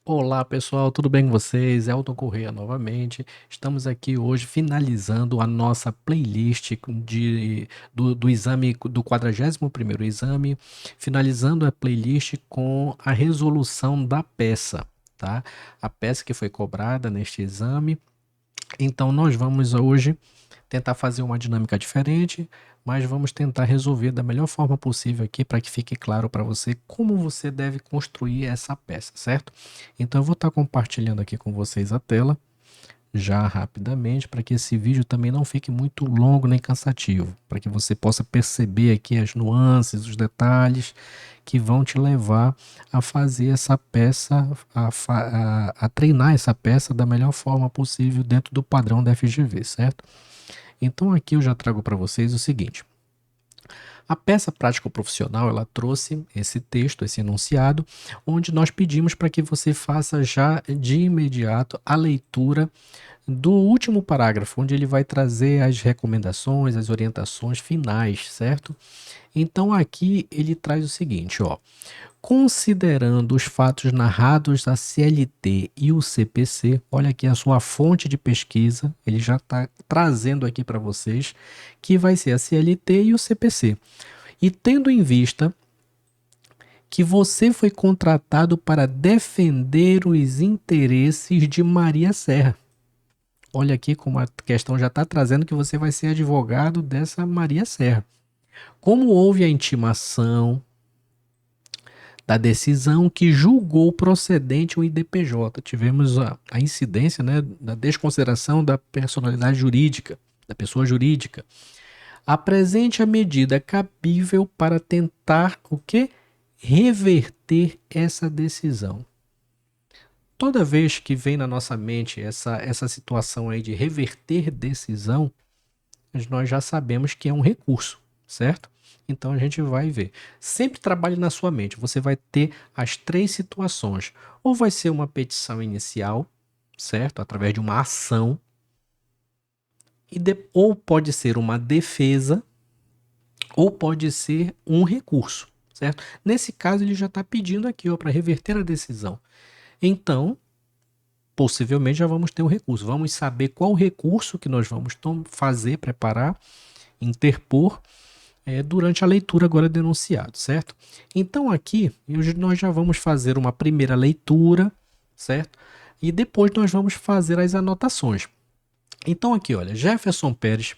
Olá pessoal, tudo bem com vocês? Elton Corrêa novamente. Estamos aqui hoje finalizando a nossa playlist do exame do 41º exame, finalizando a playlist com a resolução da peça, tá? A peça que foi cobrada neste exame. Então nós vamos hoje tentar fazer uma dinâmica diferente, mas vamos tentar resolver da melhor forma possível aqui para que fique claro para você como você deve construir essa peça, certo? Então eu vou estar compartilhando aqui com vocês a tela já rapidamente para que esse vídeo também não fique muito longo nem cansativo, para que você possa perceber aqui as nuances, os detalhes que vão te levar a fazer essa peça, a treinar essa peça da melhor forma possível dentro do padrão da FGV, certo? Então aqui eu já trago para vocês o seguinte: a peça prática profissional ela trouxe esse texto, esse enunciado, onde nós pedimos para que você faça já de imediato a leitura do último parágrafo, onde ele vai trazer as recomendações, as orientações finais, certo? Então aqui ele traz o seguinte, ó: considerando os fatos narrados da CLT e o CPC, olha aqui a sua fonte de pesquisa, ele já está trazendo aqui para vocês, que vai ser a CLT e o CPC. E tendo em vista que você foi contratado para defender os interesses de Maria Serra. Olha aqui como a questão já está trazendo que você vai ser advogado dessa Maria Serra. Como houve a intimação da decisão que julgou procedente o IDPJ. Tivemos a incidência, né, da desconsideração da personalidade jurídica, da pessoa jurídica. Apresente a medida cabível para tentar o quê? Reverter essa decisão. Toda vez que vem na nossa mente essa situação aí de reverter decisão, nós já sabemos que é um recurso, certo? Então a gente vai ver. Sempre trabalhe na sua mente. Você vai ter as três situações. Ou vai ser uma petição inicial, certo? Através de uma ação. Ou pode ser uma defesa, ou pode ser um recurso, certo? Nesse caso, ele já está pedindo aqui para reverter a decisão. Então, possivelmente já vamos ter o recurso. Vamos saber qual recurso que nós vamos fazer, preparar, interpor durante a leitura agora do enunciado, certo? Então aqui nós já vamos fazer uma primeira leitura, certo? E depois nós vamos fazer as anotações. Então aqui, olha, Jefferson Pérez.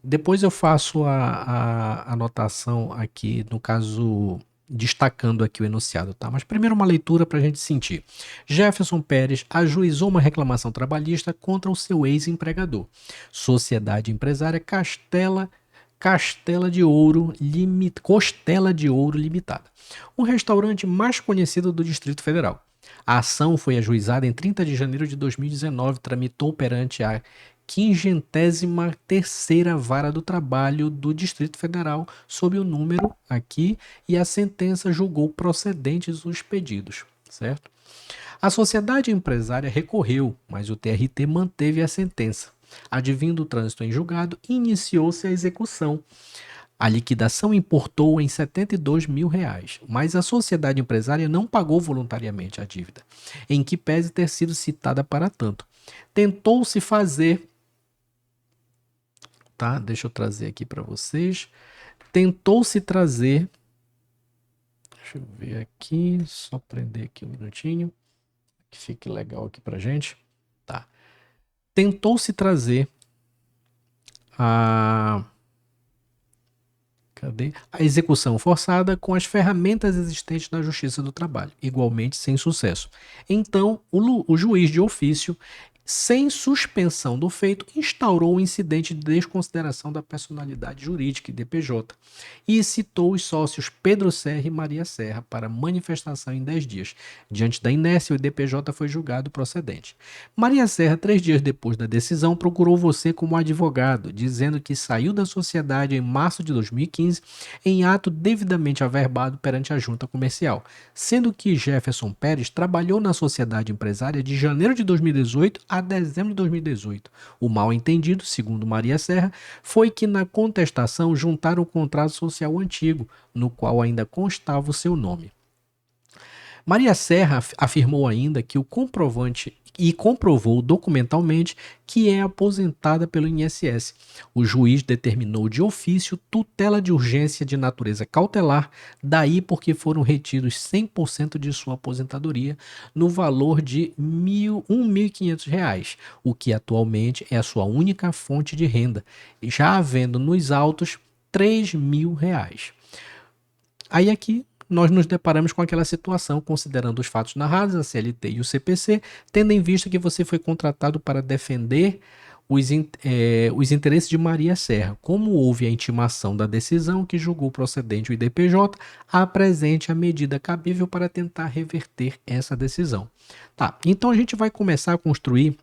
Depois eu faço a anotação aqui, no caso, destacando aqui o enunciado, tá? Mas primeiro uma leitura para a gente sentir. Jefferson Pérez ajuizou uma reclamação trabalhista contra o seu ex-empregador. Sociedade Empresária Costela de Ouro Limitada, o restaurante mais conhecido do Distrito Federal. A ação foi ajuizada em 30 de janeiro de 2019, tramitou perante a 53ª Vara do Trabalho do Distrito Federal, sob o número aqui, e a sentença julgou procedentes os pedidos, certo? A sociedade empresária recorreu, mas o TRT manteve a sentença. Advindo o trânsito em julgado, iniciou-se a execução. A liquidação importou em R$ 72 mil, mas a sociedade empresária não pagou voluntariamente a dívida, em que pese ter sido citada para tanto. Tentou-se fazer, tá? Deixa eu trazer aqui para vocês. Tentou-se trazer, deixa eu ver aqui, só prender aqui um minutinho, que fique legal aqui para gente. Tá. Tentou-se trazer a a execução forçada com as ferramentas existentes na Justiça do Trabalho, igualmente sem sucesso. Então, o juiz de ofício, sem suspensão do feito, instaurou o incidente de desconsideração da personalidade jurídica IDPJ e citou os sócios Pedro Serra e Maria Serra para manifestação em 10 dias. Diante da inércia, o IDPJ foi julgado procedente. Maria Serra, 3 dias depois da decisão, procurou você como advogado, dizendo que saiu da sociedade em março de 2015 em ato devidamente averbado perante a junta comercial, sendo que Jefferson Pérez trabalhou na sociedade empresária de janeiro de 2018 a dezembro de 2018. O mal-entendido, segundo Maria Serra, foi que na contestação juntaram o contrato social antigo, no qual ainda constava o seu nome. Maria Serra afirmou ainda que o comprovante e comprovou documentalmente que é aposentada pelo INSS. O juiz determinou de ofício tutela de urgência de natureza cautelar, daí porque foram retidos 100% de sua aposentadoria no valor de R$ 1.500, o que atualmente é a sua única fonte de renda, já havendo nos autos R$ 3.000. Aí aqui nós nos deparamos com aquela situação, considerando os fatos narrados, a CLT e o CPC, tendo em vista que você foi contratado para defender os interesses de Maria Serra. Como houve a intimação da decisão que julgou procedente o IDPJ, apresente a medida cabível para tentar reverter essa decisão. Tá, então a gente vai começar a construir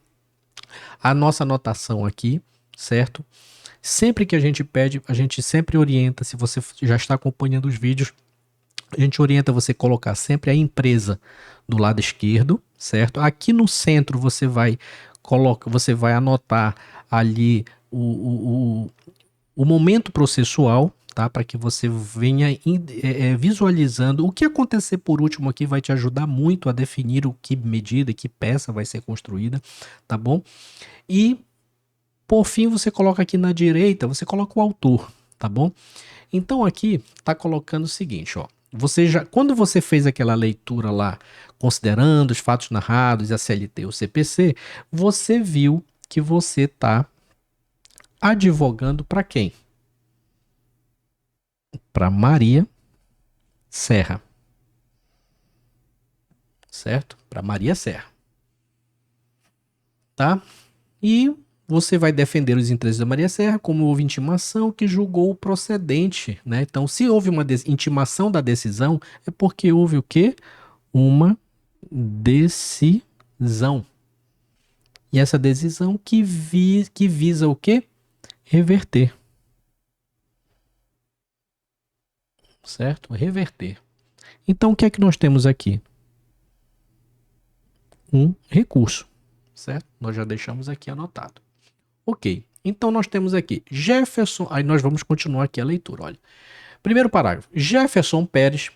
a nossa anotação aqui, certo? Sempre que a gente pede, a gente sempre orienta, se você já está acompanhando os vídeos, a gente orienta você colocar sempre a empresa do lado esquerdo, certo? Aqui no centro você vai anotar ali o momento processual, tá? Para que você venha visualizando o que acontecer por último aqui vai te ajudar muito a definir o que medida, que peça vai ser construída, tá bom? E por fim você coloca aqui na direita, você coloca o autor, tá bom? Então aqui tá colocando o seguinte, ó. Quando você fez aquela leitura lá, considerando os fatos narrados, a CLT e o CPC, você viu que você está advogando para quem? Para Maria Serra. Certo? Para Maria Serra. Tá? E você vai defender os interesses da Maria Serra, como houve intimação que julgou o procedente, né? Então, se houve uma intimação da decisão, é porque houve o quê? Uma decisão. E essa decisão que visa o quê? Reverter. Certo? Reverter. Então, o que é que nós temos aqui? Um recurso. Certo? Nós já deixamos aqui anotado. Ok. Então, nós temos aqui Jefferson. Aí nós vamos continuar aqui a leitura. Olha. Primeiro parágrafo. Jefferson Pérez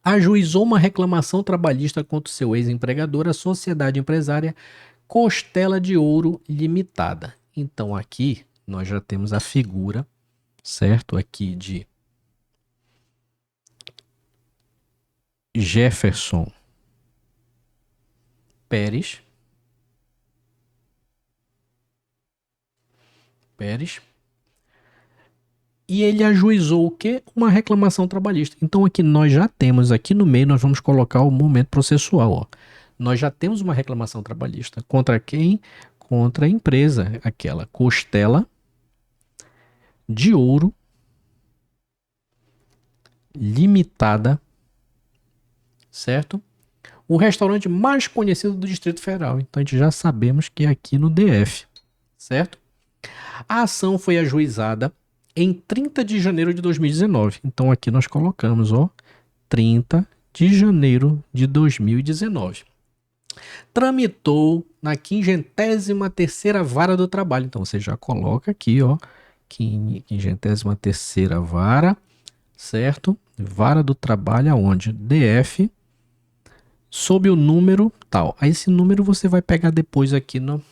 ajuizou uma reclamação trabalhista contra o seu ex-empregador, a sociedade empresária Costela de Ouro Limitada. Então, aqui nós já temos a figura, certo? Aqui de Jefferson Pérez. E ele ajuizou o quê? Uma reclamação trabalhista. Então aqui nós já temos, aqui no meio nós vamos colocar o momento processual. Ó. Nós já temos uma reclamação trabalhista. Contra quem? Contra a empresa, aquela Costela de Ouro Limitada, certo? O restaurante mais conhecido do Distrito Federal. Então a gente já sabemos que é aqui no DF, certo? A ação foi ajuizada em 30 de janeiro de 2019. Então aqui nós colocamos, ó, 30 de janeiro de 2019. Tramitou na 53ª Vara do Trabalho. Então você já coloca aqui, ó, 53ª Vara, certo? Vara do Trabalho aonde? DF, sob o número tal. Aí esse número você vai pegar depois aqui no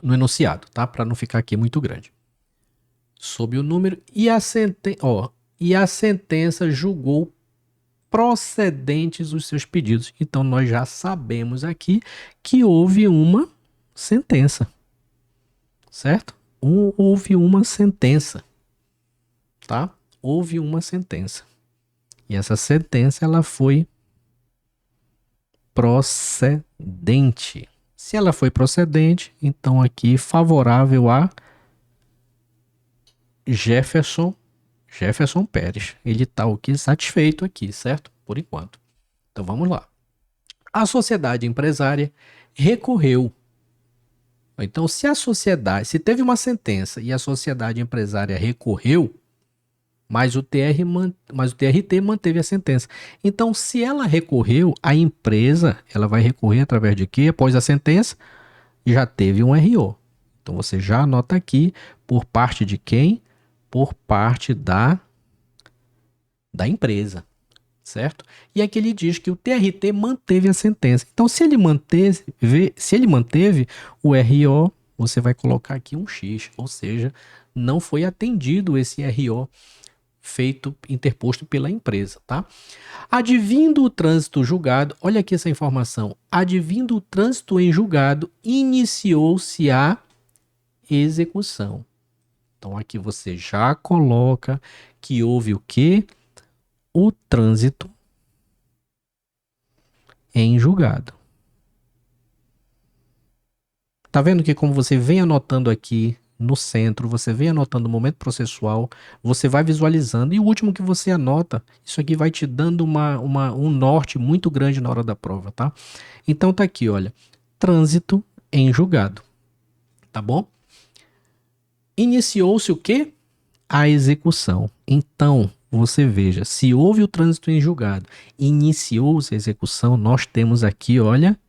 enunciado, tá? Para não ficar aqui muito grande. Sob o número e a sentença julgou procedentes os seus pedidos. Então nós já sabemos aqui que houve uma sentença, certo? Houve uma sentença, tá? Houve uma sentença. E essa sentença ela foi procedente. Se ela foi procedente, então aqui favorável a Jefferson Pérez. Ele está o que? Satisfeito aqui, certo? Por enquanto. Então vamos lá. A sociedade empresária recorreu. Então, se teve uma sentença e a sociedade empresária recorreu, mas o TRT manteve a sentença. Então, se ela recorreu, a empresa ela vai recorrer através de quê? Após a sentença, já teve um RO. Então, você já anota aqui por parte de quem? Por parte da empresa. certo? E aqui ele diz que o TRT manteve a sentença. Então, se ele manteve o RO, você vai colocar aqui um X, ou seja, não foi atendido esse RO interposto pela empresa, tá? Advindo o trânsito julgado, olha aqui essa informação. Advindo o trânsito em julgado, iniciou-se a execução. Então aqui você já coloca que houve o quê? O trânsito em julgado. Tá vendo que como você vem anotando aqui no centro, você vem anotando o momento processual, você vai visualizando, e o último que você anota, isso aqui vai te dando um norte muito grande na hora da prova, tá? Então tá aqui, olha, trânsito em julgado, tá bom? Iniciou-se o quê? A execução. Então, você veja, se houve o trânsito em julgado, iniciou-se a execução, nós temos aqui, olha,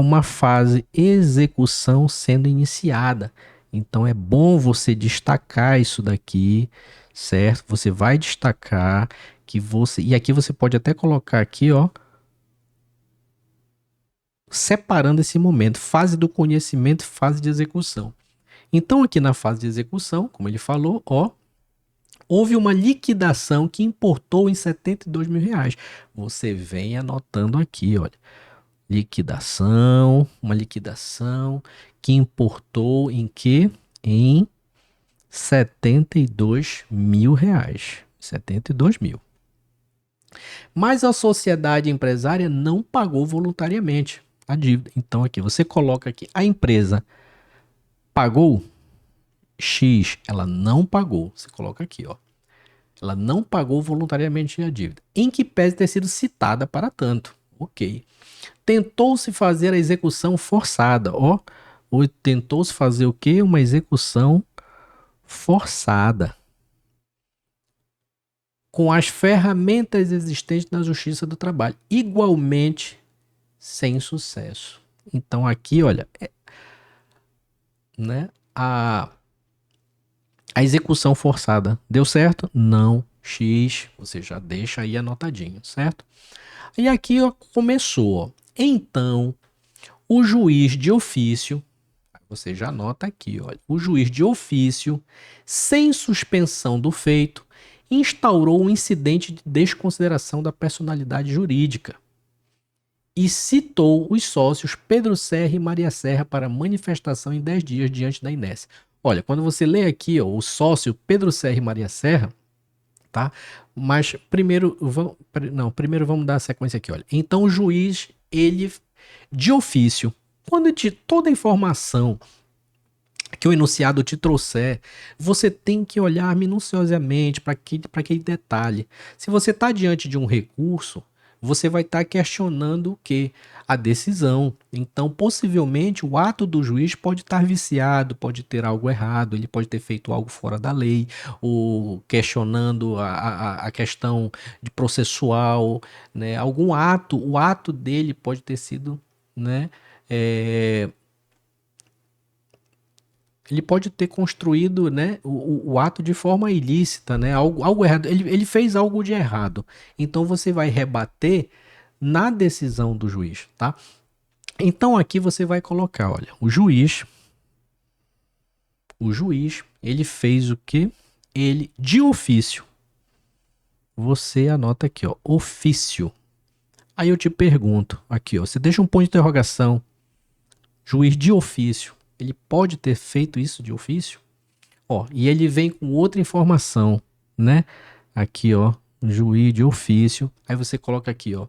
uma fase execução sendo iniciada. Então, é bom você destacar isso daqui, certo? Você vai destacar que você... E aqui você pode até colocar aqui, ó, separando esse momento, fase do conhecimento, fase de execução. Então, aqui na fase de execução, como ele falou, ó, houve uma liquidação que importou em R$ 72.000. Você vem anotando aqui, olha. Uma liquidação que importou em quê? Em R$ 72.000. 72 mil. Mas a sociedade empresária não pagou voluntariamente a dívida. Então aqui você coloca aqui, a empresa pagou X, ela não pagou. Você coloca aqui, ó. Ela não pagou voluntariamente a dívida, em que pese ter sido citada para tanto. Ok. Tentou-se fazer a execução forçada, ó. Ou tentou-se fazer o quê? Uma execução forçada. Com as ferramentas existentes na Justiça do Trabalho. Igualmente sem sucesso. Então aqui, olha, né? A execução forçada deu certo? Não. X, você já deixa aí anotadinho, certo? E aqui ó, começou. Ó. Então, o juiz de ofício, você já anota aqui, olha, o juiz de ofício, sem suspensão do feito, instaurou um incidente de desconsideração da personalidade jurídica e citou os sócios Pedro Serra e Maria Serra para manifestação em 10 dias diante da Inés. Olha, quando você lê aqui ó, o sócio Pedro Serra e Maria Serra, tá? Mas primeiro vamos dar a sequência aqui, olha. Então o juiz, ele de ofício, quando toda a informação que o enunciado te trouxer, você tem que olhar minuciosamente para aquele detalhe. Se você está diante de um recurso, você vai estar questionando o quê? A decisão. Então, possivelmente, o ato do juiz pode estar viciado, pode ter algo errado, ele pode ter feito algo fora da lei, ou questionando a questão de processual, né? Algum ato, o ato dele pode ter sido, né? Ele pode ter construído, né, o ato de forma ilícita, né, algo errado. Ele fez algo de errado. Então você vai rebater na decisão do juiz, tá? Então aqui você vai colocar, olha, o juiz, ele fez o quê? Ele, de ofício. Você anota aqui, ó, ofício. Aí eu te pergunto, aqui, ó, você deixa um ponto de interrogação. Juiz de ofício, ele pode ter feito isso de ofício? Ó, e ele vem com outra informação, né? Aqui, ó, juiz de ofício. Aí você coloca aqui, ó,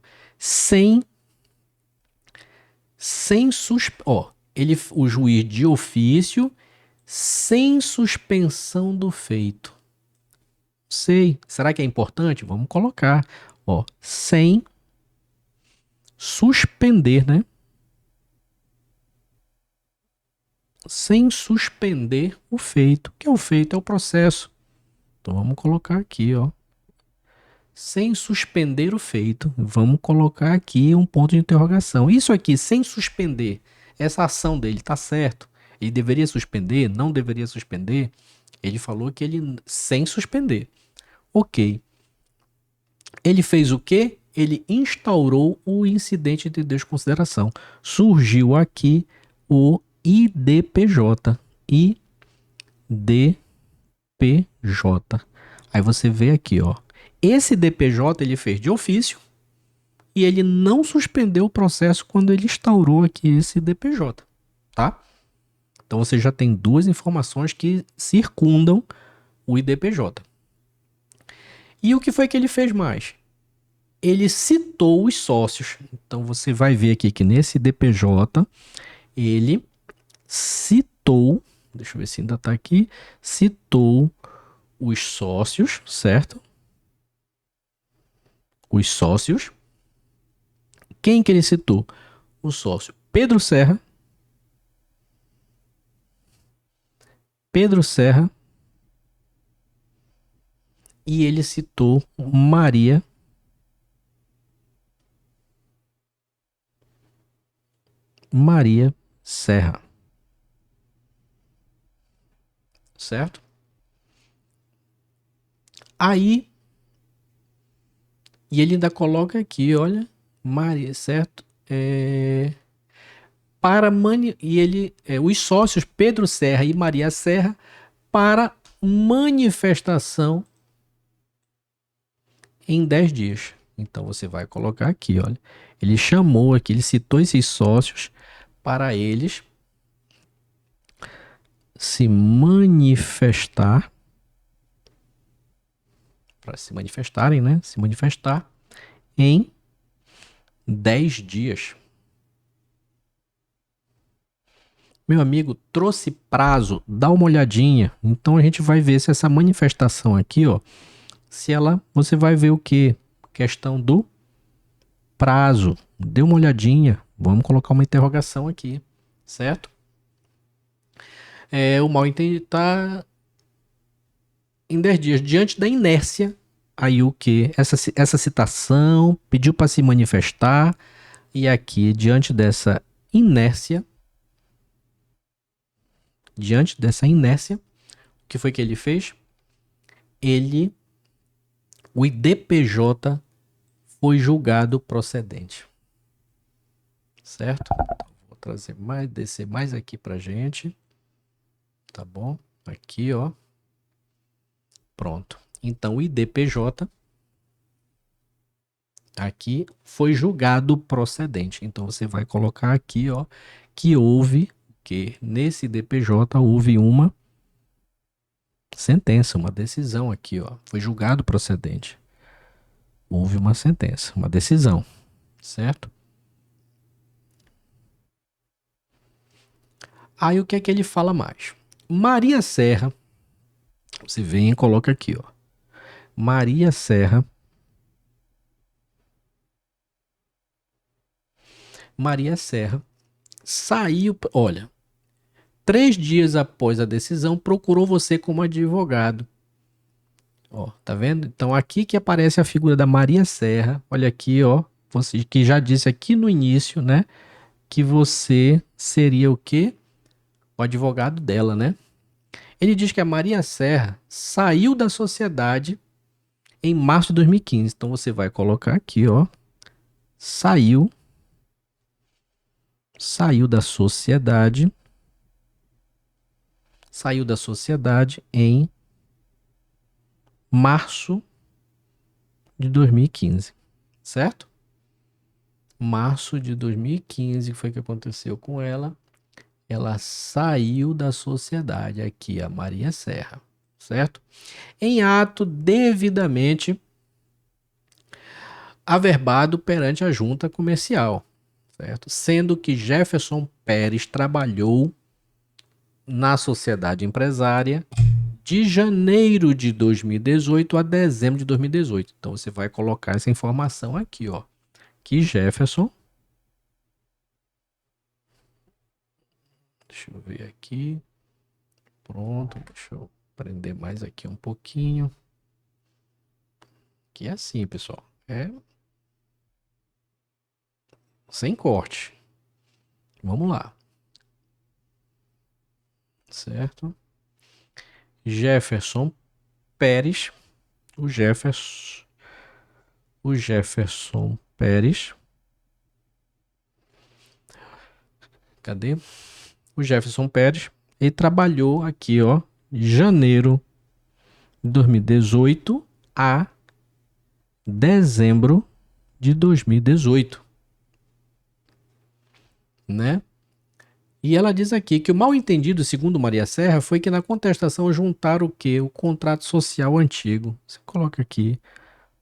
o juiz de ofício sem suspensão do feito. Sei. Será que é importante? Vamos colocar, ó, sem suspender, né? Sem suspender o feito. O que é o feito? É o processo. Então vamos colocar aqui, ó. Sem suspender o feito. Vamos colocar aqui um ponto de interrogação. Isso aqui, sem suspender, essa ação dele, tá certo? Ele deveria suspender? Não deveria suspender? Ele falou que ele sem suspender. Ok. Ele fez o quê? Ele instaurou o incidente de desconsideração. Surgiu aqui o IDPJ. IDPJ. Aí você vê aqui, ó. Esse DPJ ele fez de ofício e ele não suspendeu o processo quando ele instaurou aqui esse DPJ, tá? Então você já tem duas informações que circundam o IDPJ. E o que foi que ele fez mais? Ele citou os sócios. Então você vai ver aqui que nesse DPJ ele citou, deixa eu ver se ainda está aqui, citou os sócios, certo? Os sócios. Quem que ele citou? O sócio Pedro Serra, Pedro Serra, e ele citou Maria Serra, certo? Aí, e ele ainda coloca aqui, olha, Maria, certo? E ele, os sócios Pedro Serra e Maria Serra para manifestação em 10 dias. Então você vai colocar aqui, olha. Ele chamou aqui, ele citou esses sócios para eles se manifestar, para se manifestarem, né? Se manifestar em 10 dias. Meu amigo, trouxe prazo, dá uma olhadinha. Então a gente vai ver se essa manifestação aqui, ó, se ela, você vai ver o que? Questão do prazo. Dê uma olhadinha. Vamos colocar uma interrogação aqui, certo? O mal entendido está em 10 dias. Diante da inércia, aí o que? Essa citação pediu para se manifestar. E aqui, diante dessa inércia, o que foi que ele fez? O IDPJ foi julgado procedente. Certo? Então, vou trazer mais, descer mais aqui pra gente. Tá bom? Aqui, ó. Pronto. Então, o IDPJ aqui foi julgado procedente. Então, você vai colocar aqui, ó, que nesse IDPJ houve uma sentença, uma decisão aqui, ó. Foi julgado procedente. Houve uma sentença, uma decisão, certo? Aí o que é que ele fala mais? Maria Serra, você vem e coloca aqui, ó. Maria Serra saiu, olha, 3 dias após a decisão, procurou você como advogado. Ó, tá vendo? Então aqui que aparece a figura da Maria Serra. Olha aqui, ó, você que já disse aqui no início, né, que você seria o quê? O advogado dela, né? Ele diz que a Maria Serra saiu da sociedade em março de 2015. Então você vai colocar aqui, ó, saiu da sociedade, em março de 2015, certo? Março de 2015 foi o que aconteceu com ela. Ela saiu da sociedade, aqui a Maria Serra, certo? Em ato devidamente averbado perante a junta comercial, certo? Sendo que Jefferson Pérez trabalhou na sociedade empresária de janeiro de 2018 a dezembro de 2018. Então você vai colocar essa informação aqui, ó, que Jefferson, deixa eu ver aqui, pronto, deixa eu prender mais aqui um pouquinho, que é assim, pessoal, sem corte. Vamos lá, certo? Jefferson Pérez, o Jefferson o Jefferson Pérez. Cadê? O Jefferson Pérez. Ele trabalhou aqui, ó, de janeiro de 2018 a dezembro de 2018, né? E ela diz aqui que o mal-entendido, segundo Maria Serra, foi que na contestação juntaram o quê? O contrato social antigo. Você coloca aqui,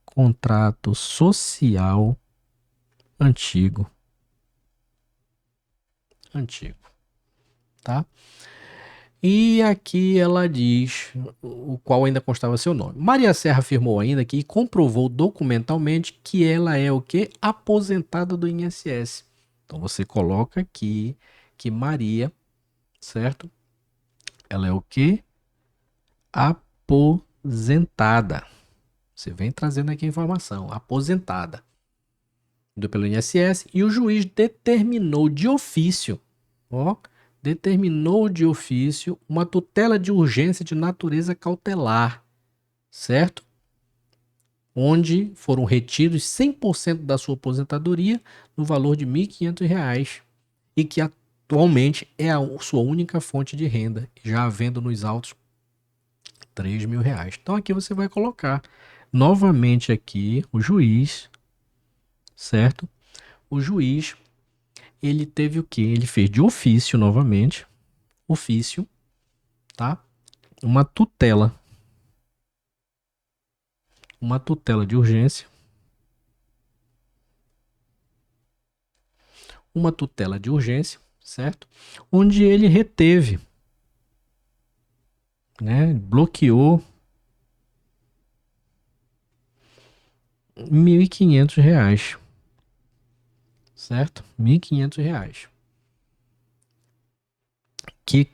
contrato social antigo. Antigo, tá? E aqui ela diz, o qual ainda constava seu nome. Maria Serra afirmou ainda que comprovou documentalmente que ela é o quê? Aposentada do INSS. Então você coloca aqui que Maria, certo? Ela é o quê? Aposentada. Você vem trazendo aqui a informação. Aposentada. Pelo INSS. E o juiz determinou de ofício, ó, determinou de ofício uma tutela de urgência de natureza cautelar, certo? Onde foram retidos 100% da sua aposentadoria no valor de R$ 1.500 e que atualmente é a sua única fonte de renda, já havendo nos autos R$ 3.000. Então aqui você vai colocar novamente aqui o juiz, certo? O juiz, ele teve o quê? Ele fez de ofício novamente, ofício, tá? Uma tutela de urgência, certo? Onde ele reteve, né? Bloqueou R$ 1.500, certo? R$ 1.500.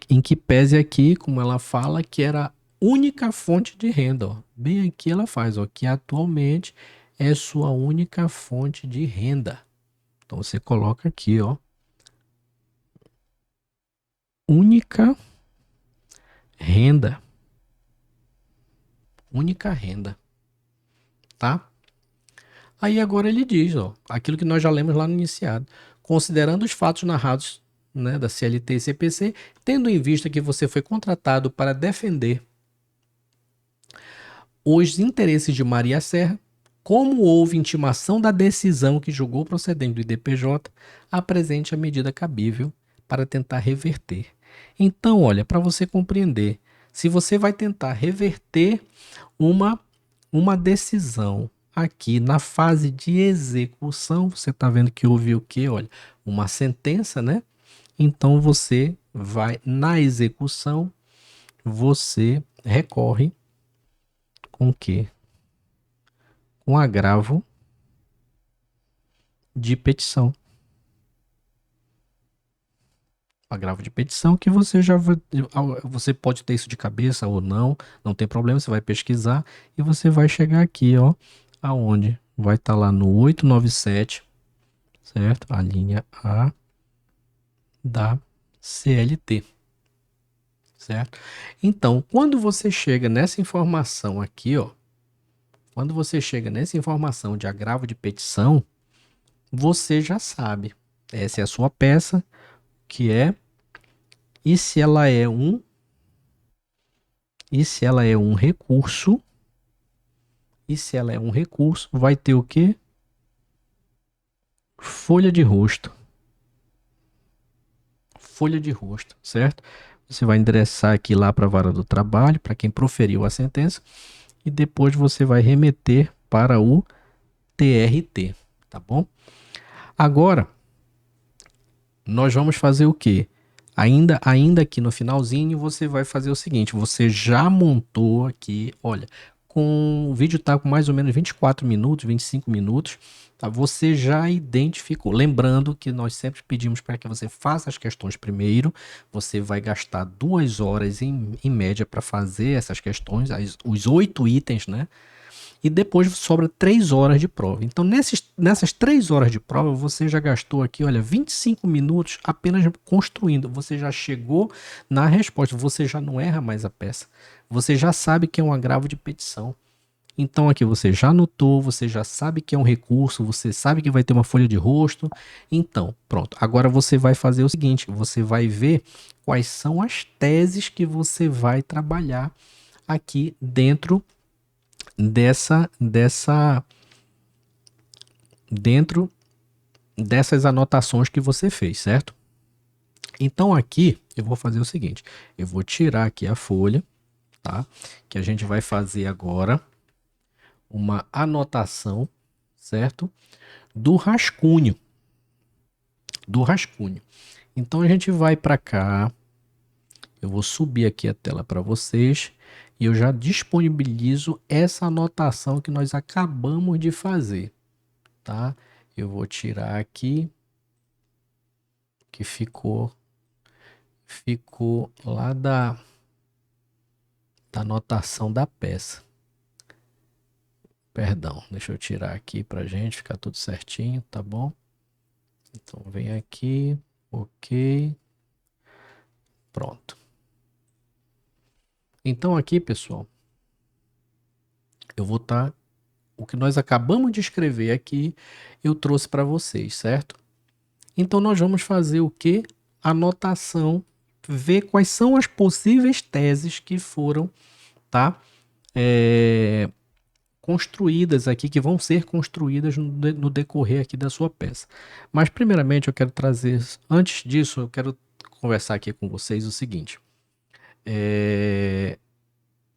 Em que pese aqui, como ela fala, que era a única fonte de renda, ó. Bem aqui ela faz, ó, que atualmente é sua única fonte de renda. Então você coloca aqui, ó, única renda. Única renda, tá? Aí agora ele diz, ó, aquilo que nós já lemos lá no iniciado. Considerando os fatos narrados, né, da CLT e CPC, tendo em vista que você foi contratado para defender os interesses de Maria Serra, como houve intimação da decisão que julgou procedente do IDPJ, apresente a medida cabível para tentar reverter. Então, olha, para você compreender, se você vai tentar reverter uma decisão aqui na fase de execução, você está vendo que houve o quê? Olha, uma sentença, né? Então você vai na execução, você recorre com o quê? Com agravo de petição. Agravo de petição que você já você pode ter isso de cabeça ou não, não tem problema, você vai pesquisar e você vai chegar aqui, ó, aonde vai estar lá no 897, certo? A linha A da CLT, certo? Então, quando você chega nessa informação aqui, ó, quando você chega nessa informação de agravo de petição, você já sabe. Essa é a sua peça, que é e se ela é um recurso, vai ter o quê? Folha de rosto. Folha de rosto, certo? Você vai endereçar aqui lá para a vara do trabalho, para quem proferiu a sentença, e depois você vai remeter para o TRT, tá bom? Agora, nós vamos fazer o quê? Ainda aqui no finalzinho, você vai fazer o seguinte, você já montou aqui, olha, o vídeo está com mais ou menos 24 minutos, 25 minutos, tá? Você já identificou, lembrando que nós sempre pedimos para que você faça as questões primeiro, você vai gastar 2 horas em média para fazer essas questões, os 8 itens, né? E depois sobra 3 horas de prova. Então, nessas 3 horas de prova, você já gastou aqui, olha, 25 minutos apenas construindo. Você já chegou na resposta, você já não erra mais a peça. Você já sabe que é um agravo de petição. Então aqui você já anotou, você já sabe que é um recurso, você sabe que vai ter uma folha de rosto. Então, pronto. Agora você vai fazer o seguinte, você vai ver quais são as teses que você vai trabalhar aqui dentro dessa dentro dessas anotações que você fez, certo? Então aqui eu vou fazer o seguinte, eu vou tirar aqui a folha, tá? Que a gente vai fazer agora uma anotação, certo? Do rascunho, do rascunho. Então a gente vai para cá, eu vou subir aqui a tela para vocês e eu já disponibilizo essa anotação que nós acabamos de fazer, tá? Eu vou tirar aqui que ficou lá da anotação da peça. Perdão, deixa eu tirar aqui pra gente ficar tudo certinho, tá bom? Então vem aqui, ok, pronto. Então aqui, pessoal, eu vou estar o que nós acabamos de escrever aqui, eu trouxe para vocês, certo? Então nós vamos fazer o que? Anotação, ver quais são as possíveis teses que foram, tá? Construídas aqui, que vão ser construídas no decorrer aqui da sua peça. Mas primeiramente eu quero trazer, antes disso, eu quero conversar aqui com vocês o seguinte.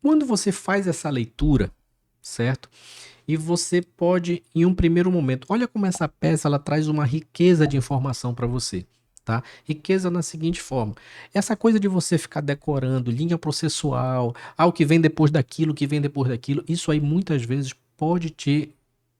Quando você faz essa leitura, certo? E você pode, em um primeiro momento, olha como essa peça ela traz uma riqueza de informação para você, tá? Riqueza na seguinte forma: essa coisa de você ficar decorando linha processual, o que vem depois daquilo, o que vem depois daquilo, isso aí muitas vezes pode te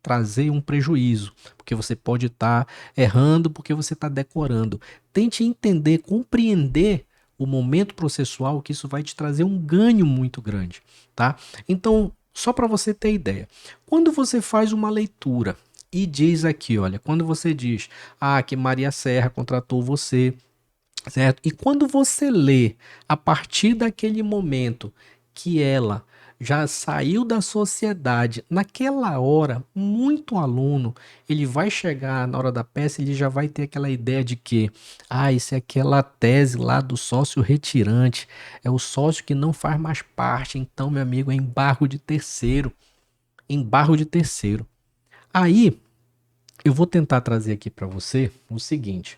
trazer um prejuízo, porque você pode estar errando porque você está decorando. Tente entender, compreender o momento processual, que isso vai te trazer um ganho muito grande, tá? Então, só para você ter ideia, quando você faz uma leitura e diz aqui, olha, quando você diz, que Maria Serra contratou você, certo? E quando você lê a partir daquele momento que ela já saiu da sociedade, naquela hora, muito aluno, ele vai chegar na hora da peça, ele já vai ter aquela ideia de que, isso é aquela tese lá do sócio retirante, é o sócio que não faz mais parte, então, meu amigo, é embargo de terceiro, embargo de terceiro. Aí, eu vou tentar trazer aqui para você o seguinte: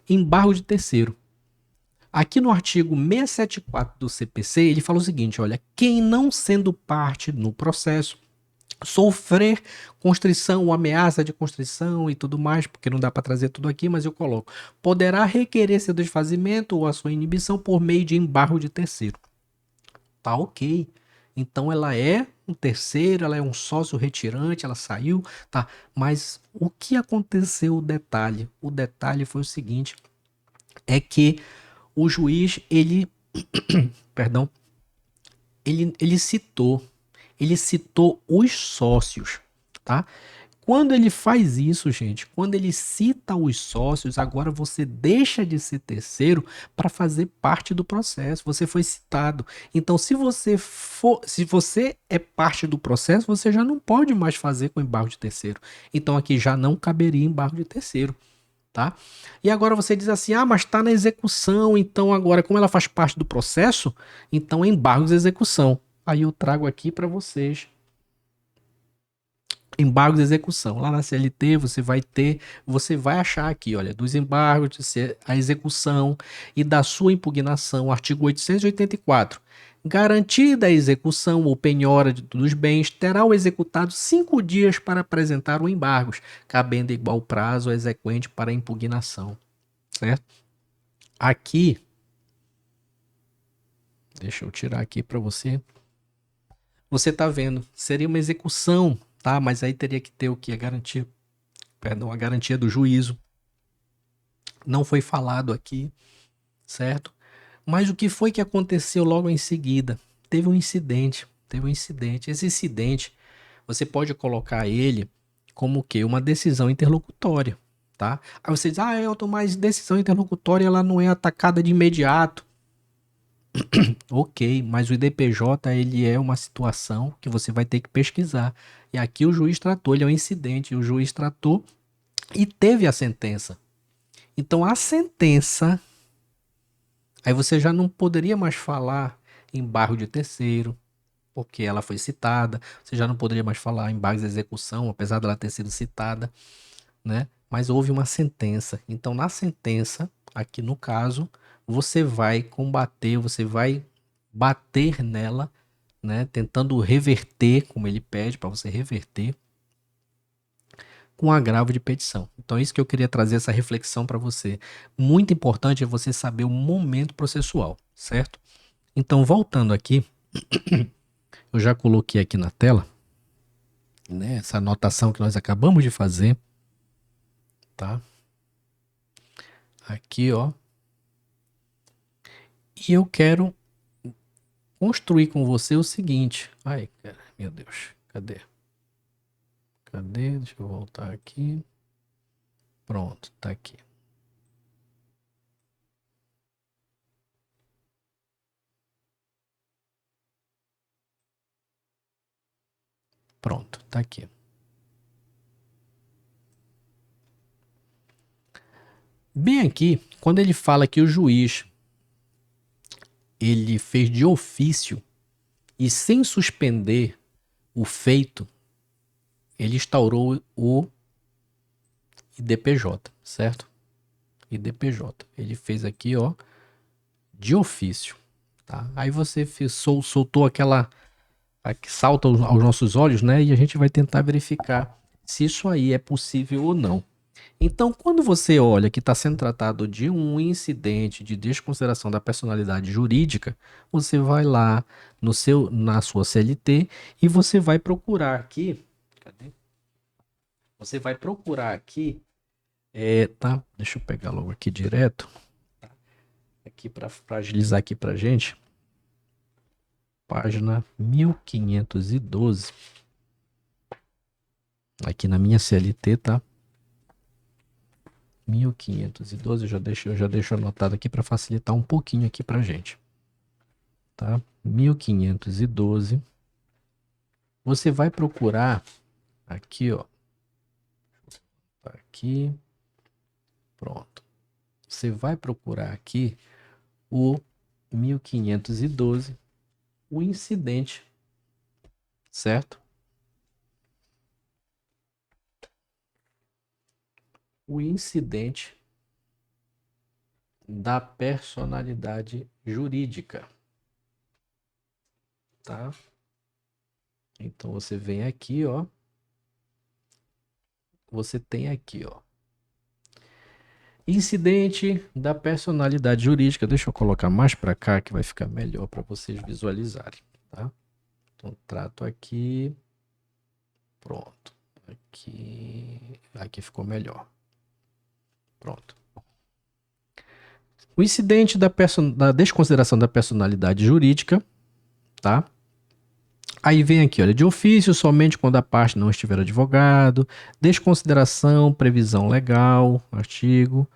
embargo de terceiro. Aqui no artigo 674 do CPC, ele fala o seguinte, olha, quem não sendo parte no processo, sofrer constrição ou ameaça de constrição e tudo mais, porque não dá para trazer tudo aqui, mas eu coloco, poderá requerer seu desfazimento ou a sua inibição por meio de embargo de terceiro. Tá ok. Então ela é um terceiro, ela é um sócio retirante, ela saiu, tá? Mas o que aconteceu, o detalhe? O detalhe foi o seguinte, é que o juiz, perdão, ele citou os sócios, tá? Quando ele faz isso, gente, quando ele cita os sócios, agora você deixa de ser terceiro para fazer parte do processo. Você foi citado. Então, se você é parte do processo, você já não pode mais fazer com embargo de terceiro. Então, aqui já não caberia embargo de terceiro. Tá? E agora você diz assim, mas está na execução, então agora, como ela faz parte do processo, então é embargo de execução. Aí eu trago aqui para vocês embargo de execução. Lá na CLT você vai achar aqui, olha, dos embargos, a execução e da sua impugnação, artigo 884. Garantida a execução ou penhora dos bens, terá o executado 5 dias para apresentar o embargo, cabendo igual prazo ao exequente para a impugnação. Certo? Aqui, deixa eu tirar aqui para você. Você está vendo, seria uma execução, tá? Mas aí teria que ter o que? A garantia, perdão, a garantia do juízo. Não foi falado aqui, certo? Mas o que foi que aconteceu logo em seguida? Teve um incidente, teve um incidente. Esse incidente, você pode colocar ele como o quê? Uma decisão interlocutória, tá? Aí você diz, Elton, mas decisão interlocutória ela não é atacada de imediato. Ok, mas o IDPJ ele é uma situação que você vai ter que pesquisar. E aqui o juiz tratou, ele é um incidente, o juiz tratou e teve a sentença. Então a sentença, aí você já não poderia mais falar em embargo de terceiro, porque ela foi citada. Você já não poderia mais falar em embargo de execução, apesar dela ter sido citada, né? Mas houve uma sentença. Então na sentença, aqui no caso, você vai combater, você vai bater nela, né, tentando reverter, como ele pede para você reverter, com agravo de petição. Então é isso que eu queria trazer essa reflexão para você. Muito importante é você saber o momento processual, certo? Então voltando aqui, eu já coloquei aqui na tela, né, essa anotação que nós acabamos de fazer, tá? Aqui, ó. E eu quero construir com você o seguinte. Ai, cara, meu Deus, cadê? Cadê? Deixa eu voltar aqui. Pronto, tá aqui. Pronto, tá aqui. Bem aqui, quando ele fala que o juiz ele fez de ofício e sem suspender o feito, ele instaurou o IDPJ, certo? IDPJ. Ele fez aqui, ó, de ofício, tá? Aí você soltou aquela que salta aos nossos olhos, né? E a gente vai tentar verificar se isso aí é possível ou não. Então, quando você olha que está sendo tratado de um incidente de desconsideração da personalidade jurídica, você vai lá na sua CLT e você vai procurar aqui. Cadê? Você vai procurar aqui, tá? Deixa eu pegar logo aqui direto, aqui para agilizar aqui para gente. Página 1512. Aqui na minha CLT, tá? 1512, eu já deixo anotado aqui para facilitar um pouquinho aqui pra gente, tá? 1512. Você vai procurar aqui, ó. Tá aqui. Pronto. Você vai procurar aqui o 1512, o incidente, certo? O incidente da personalidade jurídica, tá? Então você vem aqui, ó. Você tem aqui, ó. Incidente da personalidade jurídica. Deixa eu colocar mais para cá que vai ficar melhor para vocês visualizarem, tá? Então trato aqui. Pronto. Aqui ficou melhor. Pronto. O incidente da desconsideração da personalidade jurídica, tá? Aí vem aqui, olha, de ofício somente quando a parte não estiver advogado, desconsideração, previsão legal, artigo.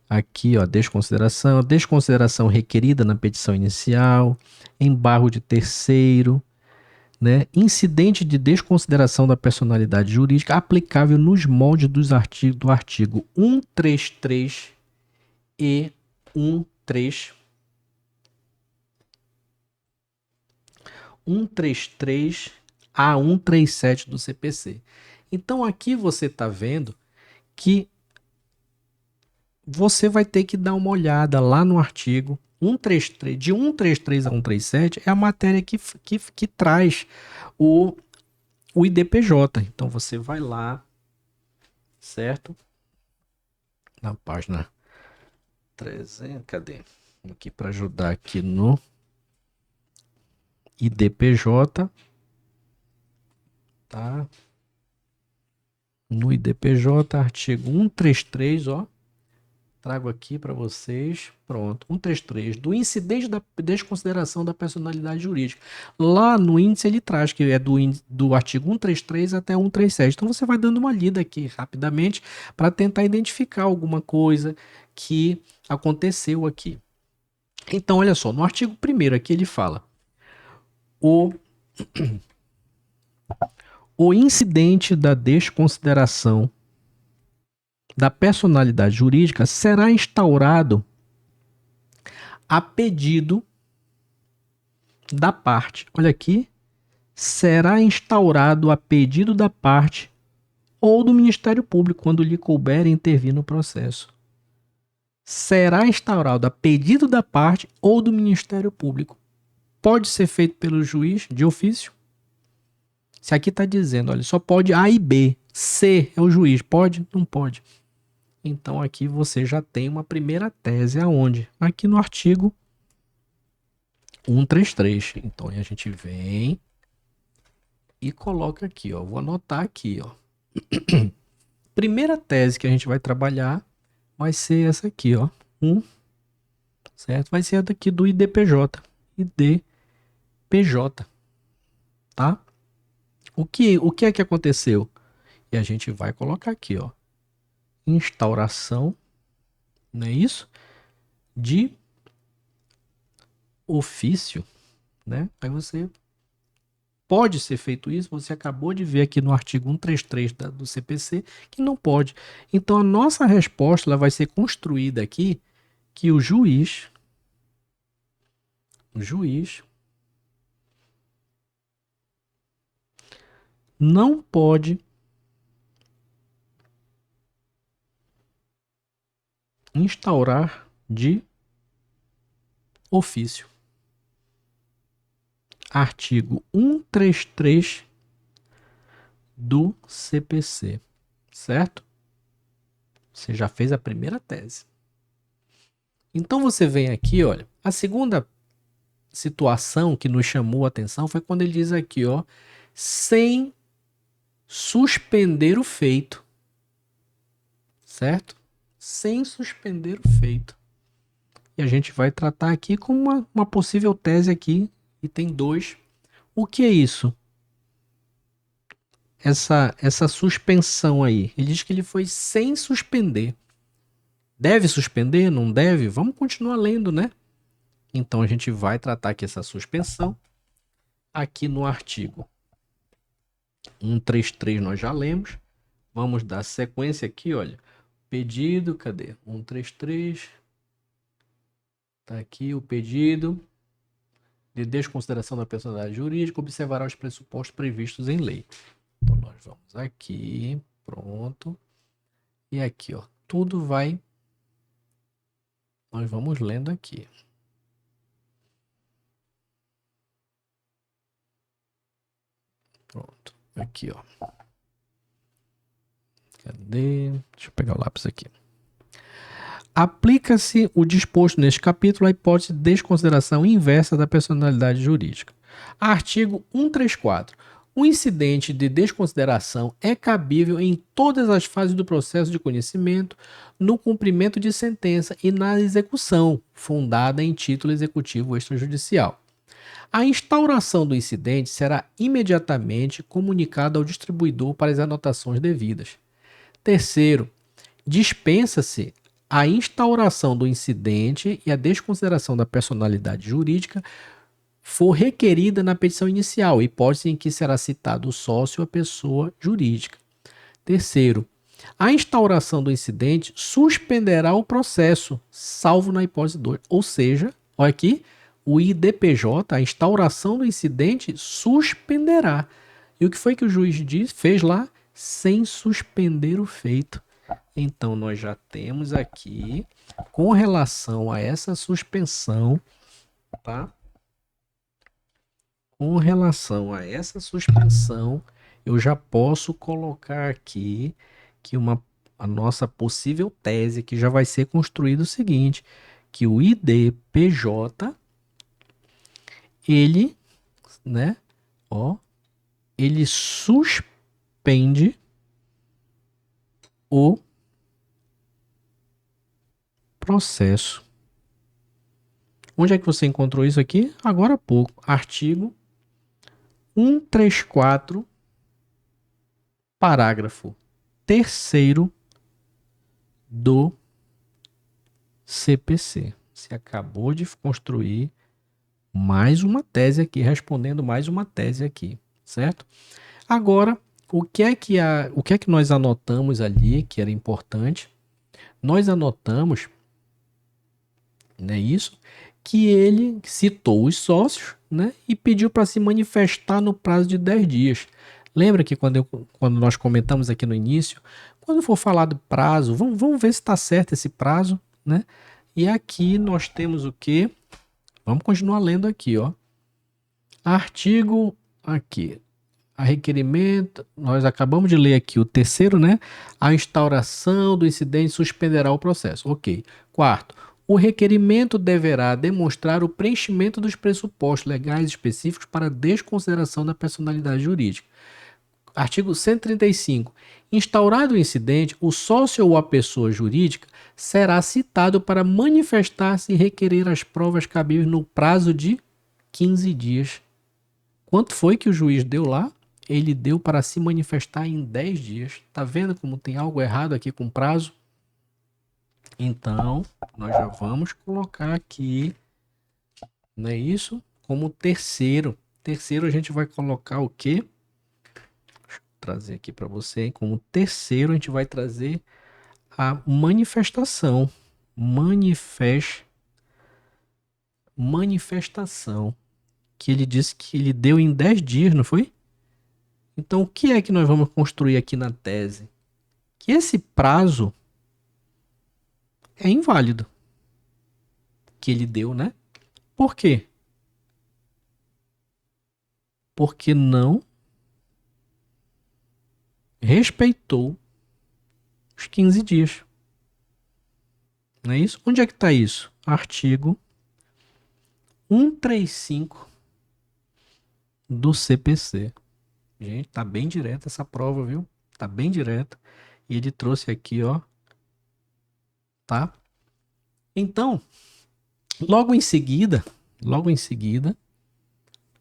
Aqui, ó, desconsideração requerida na petição inicial, embargo de terceiro, né? Incidente de desconsideração da personalidade jurídica aplicável nos moldes do artigo 133 e 133 a 137 do CPC. Então aqui você está vendo que você vai ter que dar uma olhada lá no artigo 133, de 133 a 137 é a matéria que traz o IDPJ. Então você vai lá, certo? Na página 300, cadê? Aqui para ajudar aqui no IDPJ, tá? No IDPJ, artigo 133, ó. Trago aqui para vocês, pronto, 133, do incidente da desconsideração da personalidade jurídica. Lá no índice ele traz que é do artigo 133 até 137. Então você vai dando uma lida aqui rapidamente para tentar identificar alguma coisa que aconteceu aqui. Então, olha só, no artigo 1º aqui ele fala: o, o incidente da desconsideração da personalidade jurídica será instaurado a pedido da parte. Olha aqui, será instaurado a pedido da parte ou do Ministério Público, quando lhe couber intervir no processo. Será instaurado a pedido da parte ou do Ministério Público. Pode ser feito pelo juiz de ofício. Se aqui está dizendo, olha, só pode A e B. C é o juiz. Pode? Não pode. Então aqui você já tem uma primeira tese aonde? Aqui no artigo 133. Então a gente vem e coloca aqui, ó. Vou anotar aqui, ó. Primeira tese que a gente vai trabalhar vai ser essa aqui, ó. Certo? Vai ser a daqui do IDPJ. IDPJ. Tá? O que é que aconteceu? E a gente vai colocar aqui, ó. Instauração, não é isso? De ofício, né? Aí você pode ser feito isso, você acabou de ver aqui no artigo 133 do CPC que não pode. Então a nossa resposta ela vai ser construída aqui que o juiz não pode instaurar de ofício. Artigo 133 do CPC, certo? Você já fez a primeira tese. Então você vem aqui, olha, a segunda situação que nos chamou a atenção foi quando ele diz aqui, ó, sem suspender o feito, certo? Sem suspender o feito. E a gente vai tratar aqui com uma possível tese aqui, item 2. O que é isso? Essa suspensão aí. Ele diz que ele foi sem suspender. Deve suspender? Não deve? Vamos continuar lendo, né? Então a gente vai tratar aqui essa suspensão. Aqui no artigo 133 nós já lemos. Vamos dar sequência aqui, olha. Pedido, cadê? 133. Tá aqui o pedido de desconsideração da personalidade jurídica observará os pressupostos previstos em lei. Então nós vamos aqui, pronto. E aqui, ó, tudo vai. Nós vamos lendo aqui. Pronto, aqui, ó. Cadê? Deixa eu pegar o lápis aqui. Aplica-se o disposto neste capítulo à hipótese de desconsideração inversa da personalidade jurídica. Artigo 134. O incidente de desconsideração é cabível em todas as fases do processo de conhecimento, no cumprimento de sentença e na execução, fundada em título executivo extrajudicial. A instauração do incidente será imediatamente comunicada ao distribuidor para as anotações devidas. Terceiro, dispensa-se a instauração do incidente e a desconsideração da personalidade jurídica for requerida na petição inicial, hipótese em que será citado o sócio ou a pessoa jurídica. Terceiro, a instauração do incidente suspenderá o processo, salvo na hipótese 2. Ou seja, olha aqui, o IDPJ, a instauração do incidente, suspenderá. E o que foi que o juiz fez lá? Sem suspender o feito. Então, nós já temos aqui, com relação a essa suspensão, tá? Com relação a essa suspensão, eu já posso colocar aqui que a nossa possível tese que já vai ser construído o seguinte, que o IDPJ, ele, né, ó, ele suspende o processo. Onde é que você encontrou isso aqui? Agora há pouco. Artigo 134, parágrafo 3º do CPC, Você acabou de construir mais uma tese aqui, respondendo mais uma tese aqui, certo? Agora, o que é que nós anotamos ali que era importante? Nós anotamos, né, isso, que ele citou os sócios, né, e pediu para se manifestar no prazo de 10 dias. Lembra que quando nós comentamos aqui no início, quando for falar do prazo, vamos ver se está certo esse prazo, né? E aqui nós temos o quê? Vamos continuar lendo aqui, ó. Artigo aqui. A requerimento, nós acabamos de ler aqui o terceiro, né? A instauração do incidente suspenderá o processo. Ok. Quarto, o requerimento deverá demonstrar o preenchimento dos pressupostos legais específicos para desconsideração da personalidade jurídica. Artigo 135. Instaurado o incidente, o sócio ou a pessoa jurídica será citado para manifestar-se e requerer as provas cabíveis no prazo de 15 dias. Quanto foi que o juiz deu lá? Ele deu para se manifestar em 10 dias. Tá vendo como tem algo errado aqui com prazo? Então, nós já vamos colocar aqui, não é isso? Como terceiro. Terceiro a gente vai colocar o quê? Deixa eu trazer aqui para você, hein? Como terceiro a gente vai trazer a manifestação. Manifestação. Que ele disse que ele deu em 10 dias, não foi? Então, o que é que nós vamos construir aqui na tese? Que esse prazo é inválido que ele deu, né? Por quê? Porque não respeitou os 15 dias. Não é isso? Onde é que está isso? Artigo 135 do CPC. Gente, tá bem direta essa prova, viu? Tá bem direta. E ele trouxe aqui, ó. Tá? Então, logo em seguida,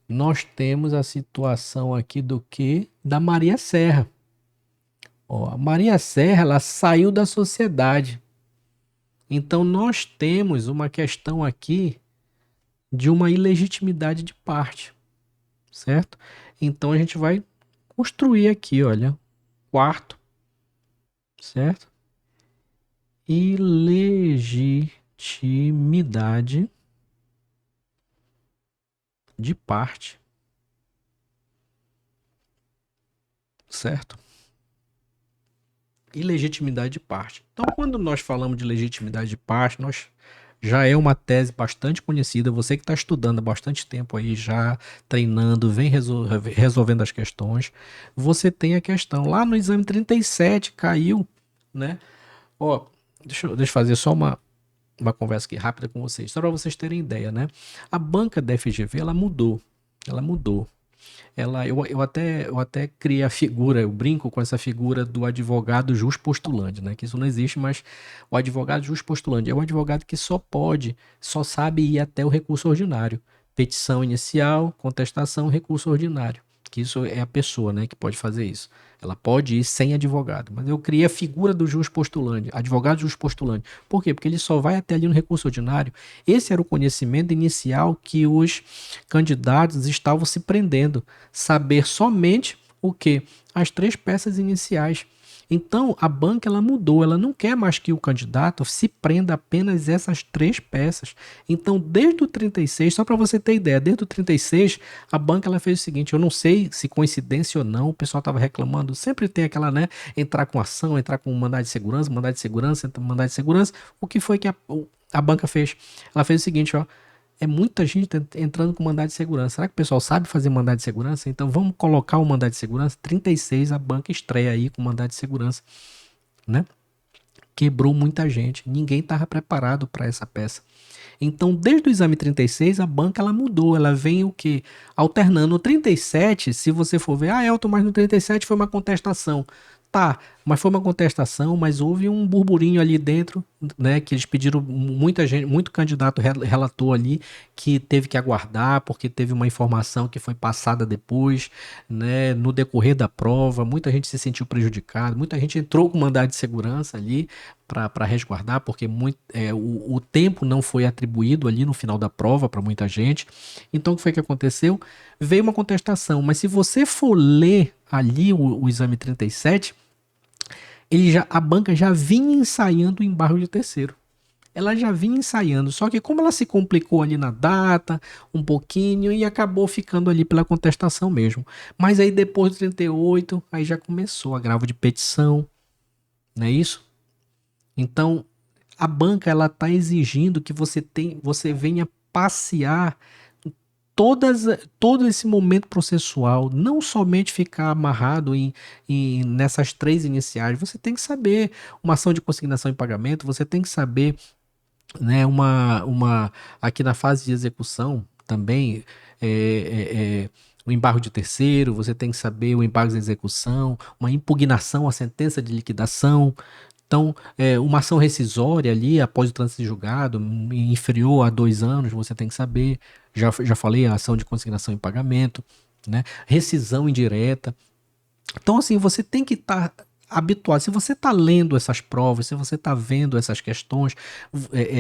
nós temos a situação aqui do que? Da Maria Serra. Ó, a Maria Serra, ela saiu da sociedade. Então, nós temos uma questão aqui de uma ilegitimidade de parte, certo? Então, a gente vai construir aqui, olha, quarto, certo? Ilegitimidade de parte, certo? Ilegitimidade de parte. Então, quando nós falamos de legitimidade de parte, nós já é uma tese bastante conhecida. Você que está estudando há bastante tempo aí, já treinando, vem resolvendo as questões. Você tem a questão lá no exame 37, caiu, né? Ó, deixa eu fazer só uma conversa aqui rápida com vocês, só para vocês terem ideia, né? A banca da FGV, ela mudou. Eu até criei a figura, eu brinco com essa figura do advogado jus postulante, né? Que isso não existe, mas o advogado jus postulante é o advogado que só sabe ir até o recurso ordinário. Petição inicial, contestação, recurso ordinário. Que isso é a pessoa, né, que pode fazer isso. Ela pode ir sem advogado. Mas eu criei a figura do jus postulante, advogado jus postulante. Por quê? Porque ele só vai até ali no recurso ordinário. Esse era o conhecimento inicial que os candidatos estavam se prendendo. Saber somente o quê? As 3 peças iniciais. Então, a banca ela mudou, ela não quer mais que o candidato se prenda apenas essas 3 peças. Então, desde o 36, só para você ter ideia, desde o 36, a banca ela fez o seguinte, eu não sei se coincidência ou não, o pessoal estava reclamando, sempre tem aquela, né, entrar com ação, entrar com mandado de segurança, mandado de segurança. O que foi que a banca fez? Ela fez o seguinte, ó, é muita gente entrando com mandado de segurança. Será que o pessoal sabe fazer mandado de segurança? Então vamos colocar o mandado de segurança. 36, a banca estreia aí com mandado de segurança, né? Quebrou muita gente. Ninguém estava preparado para essa peça. Então, desde o exame 36, a banca ela mudou. Ela vem o quê? Alternando. O 37, se você for ver, Elton, mas no 37 foi uma contestação. Tá, Mas foi uma contestação, mas houve um burburinho ali dentro, né, que eles pediram, muita gente, muito candidato relatou ali que teve que aguardar porque teve uma informação que foi passada depois, né, no decorrer da prova, muita gente se sentiu prejudicada, muita gente entrou com mandado de segurança ali para resguardar, porque o tempo não foi atribuído ali no final da prova para muita gente. Então o que foi que aconteceu? Veio uma contestação, mas se você for ler ali o exame 37, a banca já vinha ensaiando o embargo de terceiro. Ela já vinha ensaiando, só que como ela se complicou ali na data, um pouquinho, e acabou ficando ali pela contestação mesmo. Mas aí depois do 38, aí já começou agravo de petição, não é isso? Então, a banca ela está exigindo que você venha passear todas, todo esse momento processual, não somente ficar amarrado nessas três iniciais. Você tem que saber uma ação de consignação em pagamento, você tem que saber, né, aqui na fase de execução também, o embargo de terceiro, você tem que saber o embargo de execução, uma impugnação à sentença de liquidação. Então, uma ação rescisória ali, após o trânsito de julgado, inferior a 2 anos, você tem que saber. Já falei, a ação de consignação em pagamento, né? Rescisão indireta. Então, assim, você tem que estar habituado. Se você está lendo essas provas, se você está vendo essas questões,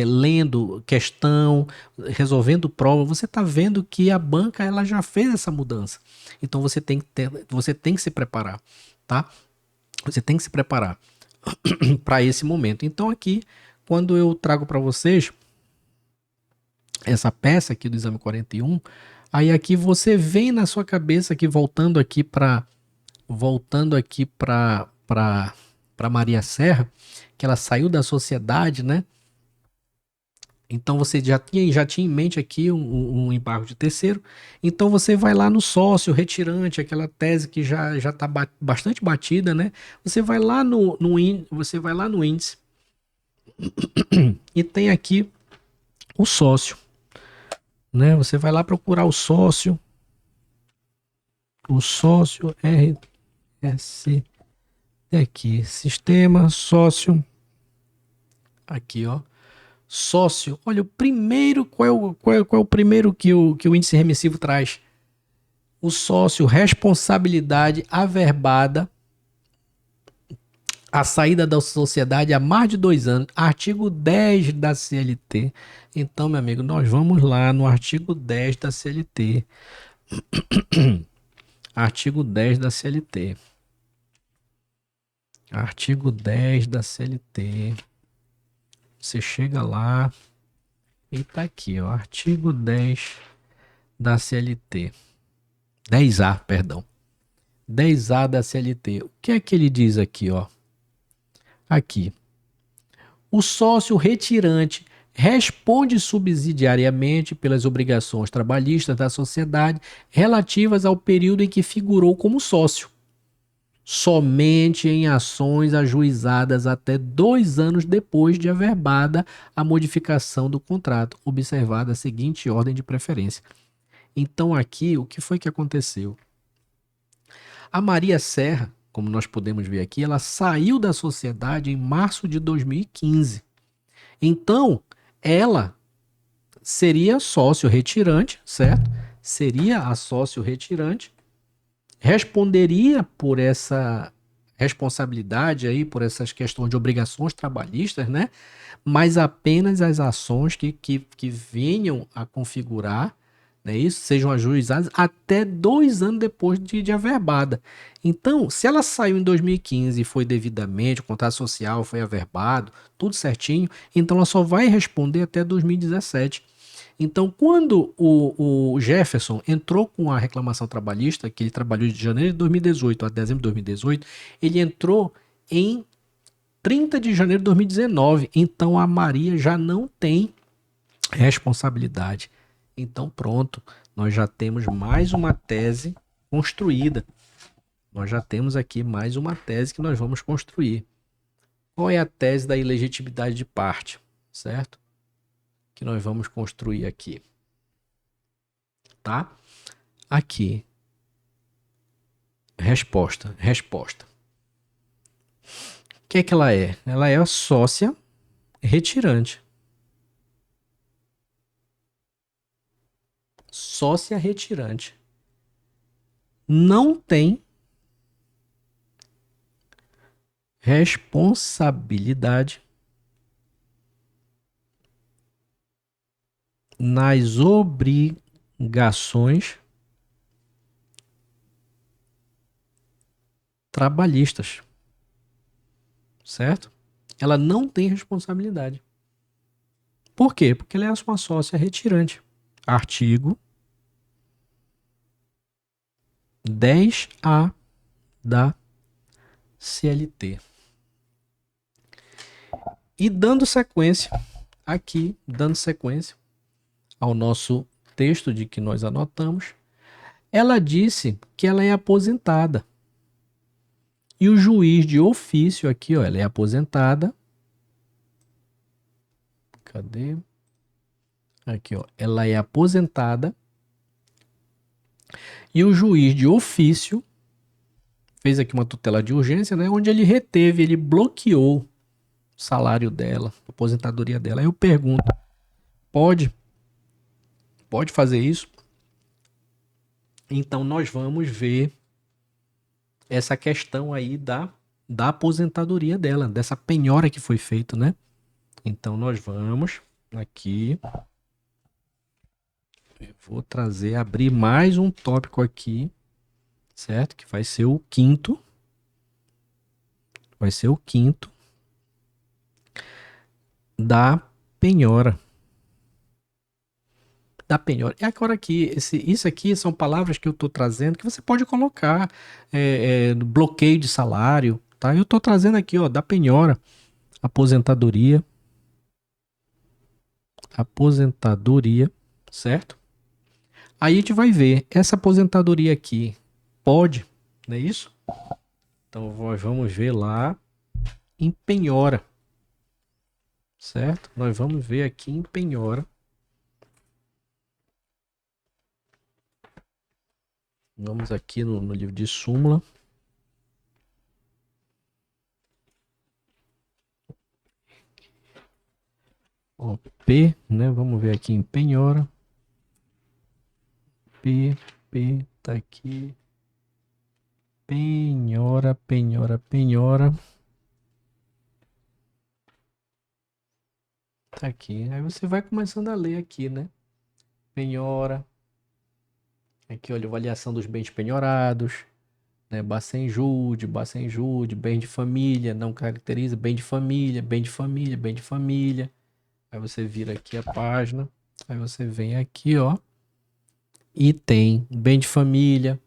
lendo questão, resolvendo prova, você está vendo que a banca ela já fez essa mudança. Então, você tem que se preparar, tá? Você tem que se preparar para esse momento. Então aqui, quando eu trago para vocês essa peça aqui do exame 41, aí aqui você vem na sua cabeça aqui voltando aqui para Maria Serra, que ela saiu da sociedade, né? Então você já tinha em mente aqui um embargo de terceiro. Então você vai lá no sócio retirante, aquela tese que já está bastante batida, né? Você vai lá você vai lá no índice e tem aqui o sócio, né? Você vai lá procurar o sócio RS aqui, sistema sócio, aqui, ó. Sócio, olha, o primeiro, qual é o primeiro que o índice remissivo traz? O sócio, responsabilidade averbada, a saída da sociedade há mais de 2 anos, artigo 10 da CLT. Então, meu amigo, nós vamos lá no artigo 10 da CLT. Artigo 10 da CLT. Artigo 10 da CLT. Você chega lá e tá aqui, ó. Artigo 10 da CLT. 10A, perdão. 10A da CLT. O que é que ele diz aqui, ó? Aqui. O sócio retirante responde subsidiariamente pelas obrigações trabalhistas da sociedade relativas ao período em que figurou como sócio, somente em ações ajuizadas até 2 anos depois de averbada a modificação do contrato, observada a seguinte ordem de preferência. Então, aqui, o que foi que aconteceu? A Maria Serra, como nós podemos ver aqui, ela saiu da sociedade em março de 2015. Então, ela seria sócio retirante, certo? Seria a sócio retirante, responderia por essa responsabilidade aí, por essas questões de obrigações trabalhistas, né? Mas apenas as ações que venham a configurar, né, isso, sejam ajuizadas até 2 anos depois de averbada. Então, se ela saiu em 2015 e foi devidamente, o contrato social foi averbado, tudo certinho, então ela só vai responder até 2017. Então, quando o Jefferson entrou com a reclamação trabalhista, que ele trabalhou de janeiro de 2018 a dezembro de 2018, ele entrou em 30 de janeiro de 2019. Então, a Maria já não tem responsabilidade. Então, pronto, nós já temos mais uma tese construída. Nós já temos aqui mais uma tese que nós vamos construir. Qual é a tese da ilegitimidade de parte, certo? Que nós vamos construir aqui, tá? Aqui. Resposta. O que é que ela é? Ela é a sócia retirante. Sócia retirante. Não tem responsabilidade nas obrigações trabalhistas, certo? Ela não tem responsabilidade. Por quê? Porque ela é uma sócia retirante. Artigo 10A da CLT. E dando sequência, aqui, dando sequência ao nosso texto de que nós anotamos, ela disse que ela é aposentada. E o juiz de ofício aqui, ó, ela é aposentada. Cadê? Aqui, ó, ela é aposentada. E o juiz de ofício fez aqui uma tutela de urgência, né, onde ele reteve, ele bloqueou o salário dela, a aposentadoria dela. Aí eu pergunto, pode fazer isso? Então nós vamos ver essa questão aí da aposentadoria dela, dessa penhora que foi feita, né? Então nós vamos aqui, eu vou trazer, abrir mais um tópico aqui, certo? Que vai ser o quinto. Vai ser o quinto da penhora. Da penhora. E agora aqui, isso aqui são palavras que eu estou trazendo que você pode colocar no bloqueio de salário, tá? Eu estou trazendo aqui, ó, da penhora, aposentadoria, certo? Aí a gente vai ver, essa aposentadoria aqui pode, não é isso? Então nós vamos ver lá em penhora, certo? Nós vamos ver aqui em penhora. Vamos aqui no livro de súmula. Ó, P, né? Vamos ver aqui em penhora. P, tá aqui. Penhora. Tá aqui. Aí você vai começando a ler aqui, né? Penhora. Aqui, olha, avaliação dos bens penhorados, né? Bacenjude, bem de família, não caracteriza, bem de família. Aí você vira aqui a página. Aí você vem aqui, ó. E tem bem de família.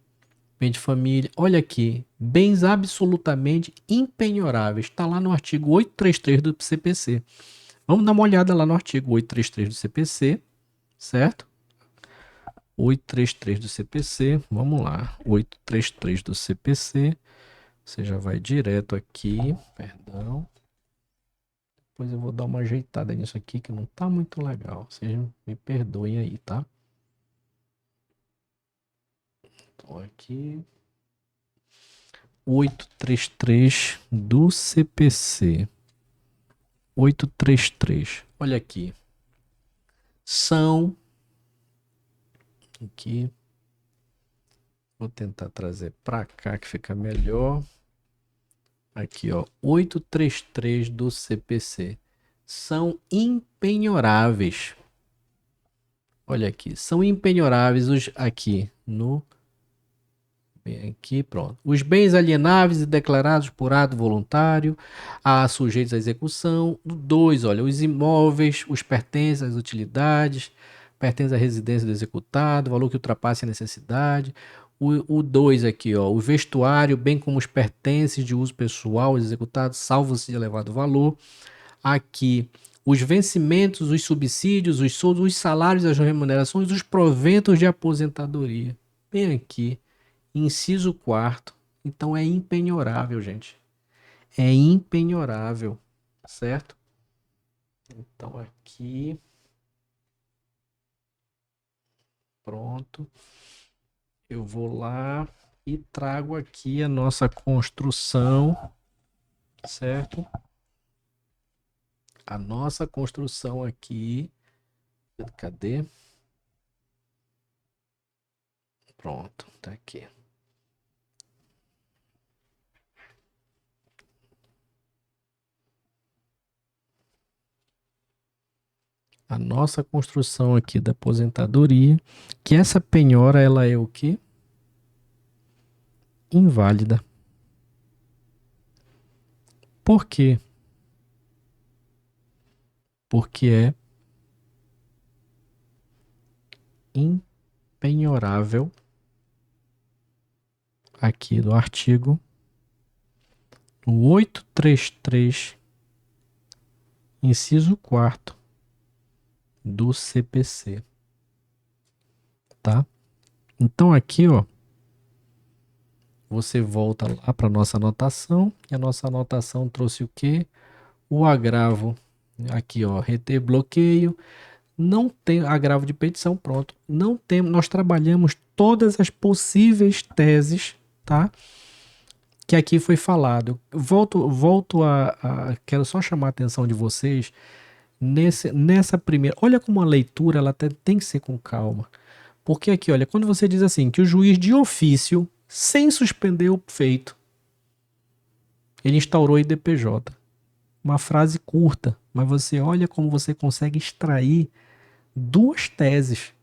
Olha aqui, bens absolutamente impenhoráveis. Está lá no artigo 833 do CPC. Vamos dar uma olhada lá no artigo 833 do CPC, certo? 833 do CPC, vamos lá. 833 do CPC. Você já vai direto aqui, perdão. Depois eu vou dar uma ajeitada nisso aqui que não tá muito legal. Vocês me perdoem aí, tá? Tô aqui. 833 do CPC. 833. Olha aqui. São. Aqui. Vou tentar trazer para cá que fica melhor. Aqui, ó. 833 do CPC. São impenhoráveis. Olha aqui. São impenhoráveis os aqui no. Aqui, pronto. Os bens alienáveis e declarados por ato voluntário a sujeitos à execução. 2, olha, os imóveis, os pertences, as utilidades, pertence à residência do executado, valor que ultrapasse a necessidade. O 2 aqui, ó, o vestuário, bem como os pertences de uso pessoal executados, salvo-se de elevado valor. Aqui, os vencimentos, os subsídios, os soldos, os salários, as remunerações, os proventos de aposentadoria. Bem aqui. Inciso 4º. Então é impenhorável, gente. É impenhorável, certo? Então aqui. Pronto. Eu vou lá e trago aqui a nossa construção certo? A nossa construção aqui, cadê? Pronto, tá aqui. A nossa construção aqui da aposentadoria, que essa penhora ela é o quê? Inválida. Por quê? Porque é impenhorável aqui do artigo 833, inciso 4 do CPC, tá? Então aqui, ó, você volta lá para nossa anotação, e a nossa anotação trouxe o quê? O agravo. Aqui, ó, reter bloqueio. Não tem agravo de petição, pronto. Não temos, nós trabalhamos todas as possíveis teses, tá? Que aqui foi falado. Quero só chamar a atenção de vocês nessa primeira. Olha como a leitura ela tem que ser com calma. Porque aqui, olha, quando você diz assim, que o juiz de ofício, sem suspender o feito, ele instaurou IDPJ. Uma frase curta, mas você olha como você consegue extrair duas teses.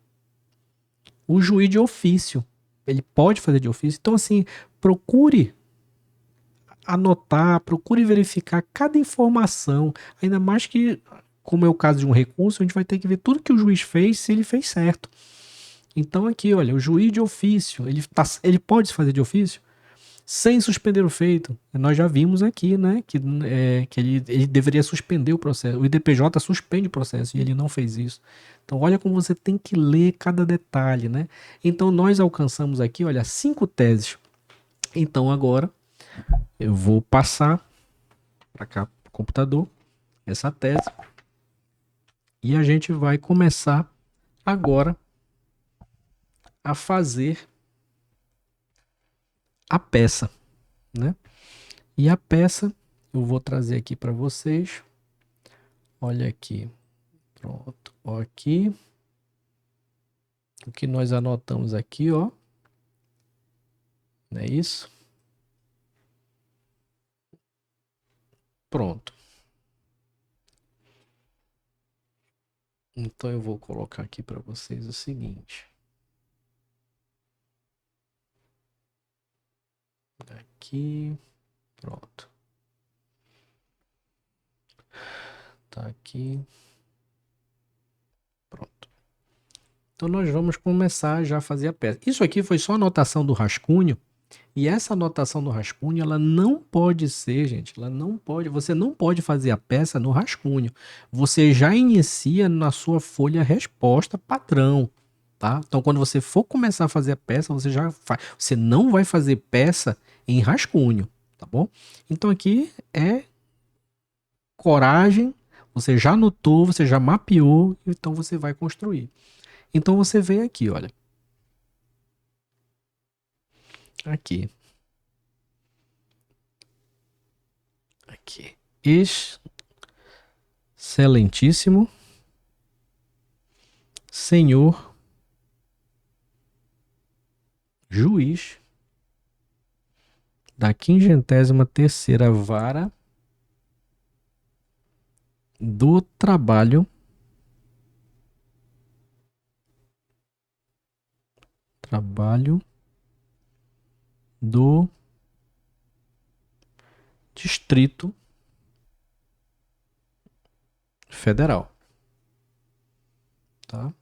O juiz de ofício, ele pode fazer de ofício. Então, assim, procure anotar, procure verificar cada informação, ainda mais que, como é o caso de um recurso, a gente vai ter que ver tudo que o juiz fez, se ele fez certo. Então aqui, olha, o juiz de ofício, ele pode fazer de ofício sem suspender o feito. Nós já vimos aqui, né, que ele deveria suspender o processo. O IDPJ suspende o processo e ele não fez isso. Então olha como você tem que ler cada detalhe, né? Então nós alcançamos aqui, olha, 5 teses. Então agora eu vou passar para cá pro computador essa tese e a gente vai começar agora a fazer a peça, né? E a peça eu vou trazer aqui para vocês. Olha aqui. Pronto. Ó, aqui. O que nós anotamos aqui, ó. Não é isso? Pronto. Então eu vou colocar aqui para vocês o seguinte. Aqui. Pronto. Tá aqui. Pronto. Então nós vamos começar já a fazer a peça. Isso aqui foi só a anotação do rascunho. E essa anotação do rascunho, ela não pode ser, gente, ela não pode, você não pode fazer a peça no rascunho. Você já inicia na sua folha resposta padrão, tá? Então quando você for começar a fazer a peça, você já faz, você não vai fazer peça em rascunho, tá bom? Então aqui é coragem, você já anotou, você já mapeou, então você vai construir. Então você vem aqui, olha. Aqui. Aqui. Excelentíssimo senhor juiz da 53ª Vara do Trabalho do Distrito Federal, tá?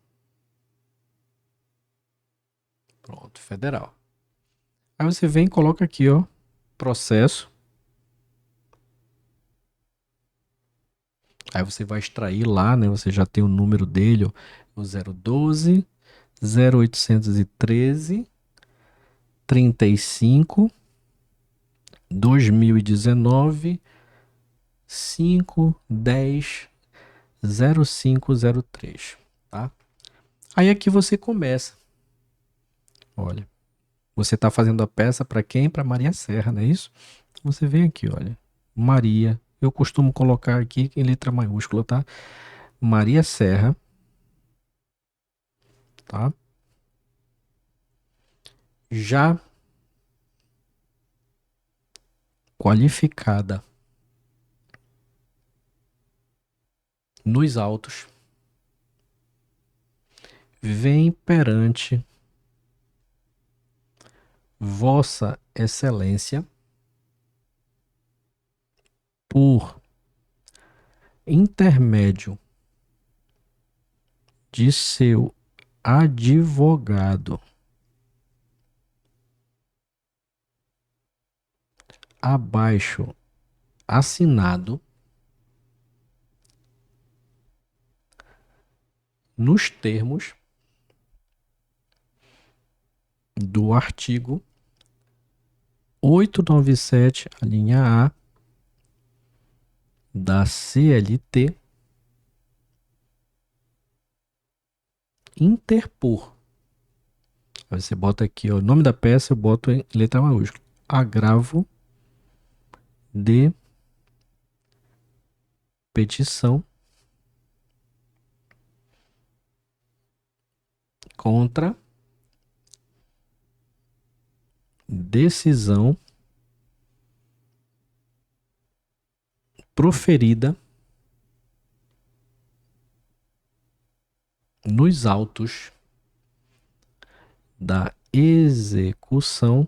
Pronto, federal. Aí você vem e coloca aqui, ó, processo. Aí você vai extrair lá, né? Você já tem o número dele, ó, o 012 0813 35 2019 5 10 0503, tá? Aí aqui você começa. Olha, você está fazendo a peça para quem? Para Maria Serra, não é isso? Você vem aqui, olha. Maria. Eu costumo colocar aqui em letra maiúscula, tá? Maria Serra, tá? Já qualificada nos autos, vem perante Vossa Excelência por intermédio de seu advogado abaixo assinado nos termos do artigo 897, a linha A da CLT, interpor. Aí você bota aqui ó, o nome da peça, eu boto em letra maiúscula. Agravo de petição contra decisão proferida nos autos da execução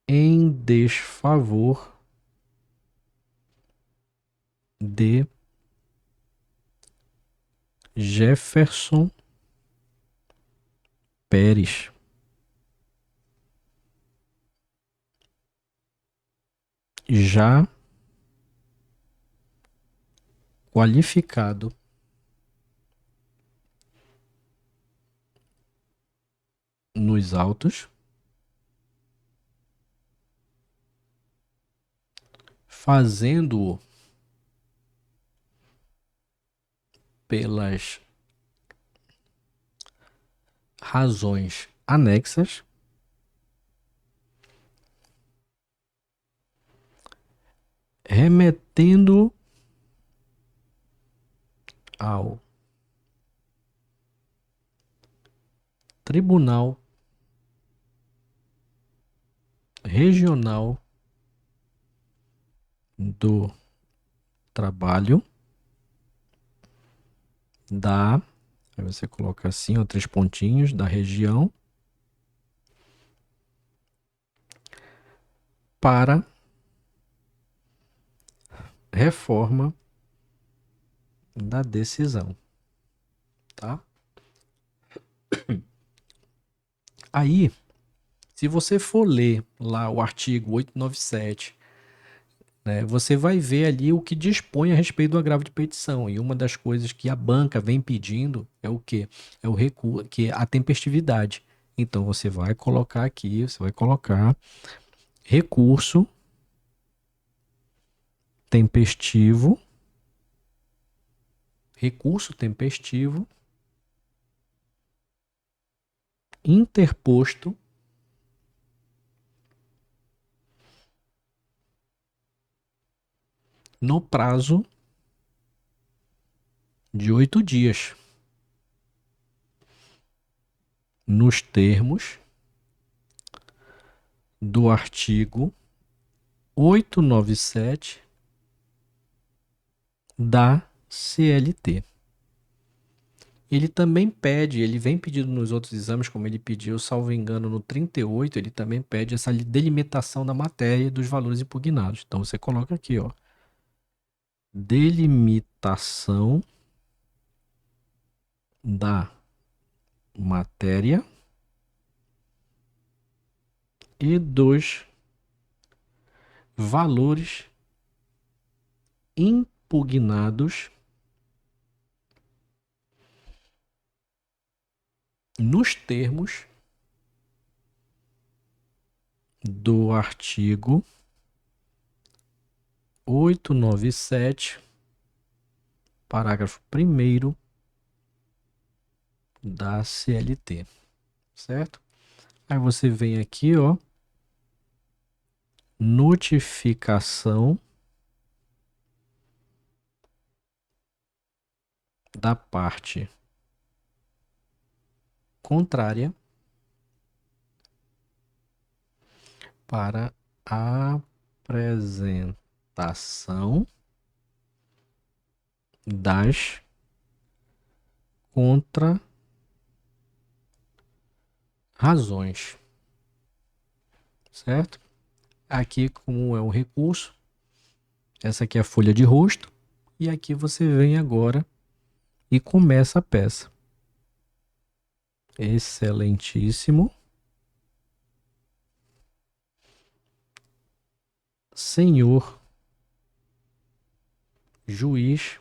em desfavor de Jefferson Pérez, já qualificado nos autos, fazendo-o pelas razões anexas, remetendo ao Tribunal Regional do Trabalho da, aí você coloca assim, ó, 3 pontinhos, da região, para reforma da decisão, tá? Aí, se você for ler lá o artigo 897, né, você vai ver ali o que dispõe a respeito do agravo de petição. E uma das coisas que a banca vem pedindo é o quê? É o recurso, que é a tempestividade. Então você vai colocar aqui, você vai colocar recurso tempestivo, recurso tempestivo interposto no prazo de 8 dias, nos termos do artigo 897 da CLT. Ele também pede, ele vem pedindo nos outros exames, como ele pediu, salvo engano, no 38, ele também pede essa delimitação da matéria e dos valores impugnados. Então você coloca aqui, ó, delimitação da matéria e dos valores impugnados nos termos do artigo 897, parágrafo 1º da CLT, certo? Aí você vem aqui, ó, notificação da parte contrária para a apresentação das contra-razões, certo? Aqui, como é um recurso, essa aqui é a folha de rosto, e aqui você vem agora e começa a peça. Excelentíssimo senhor juiz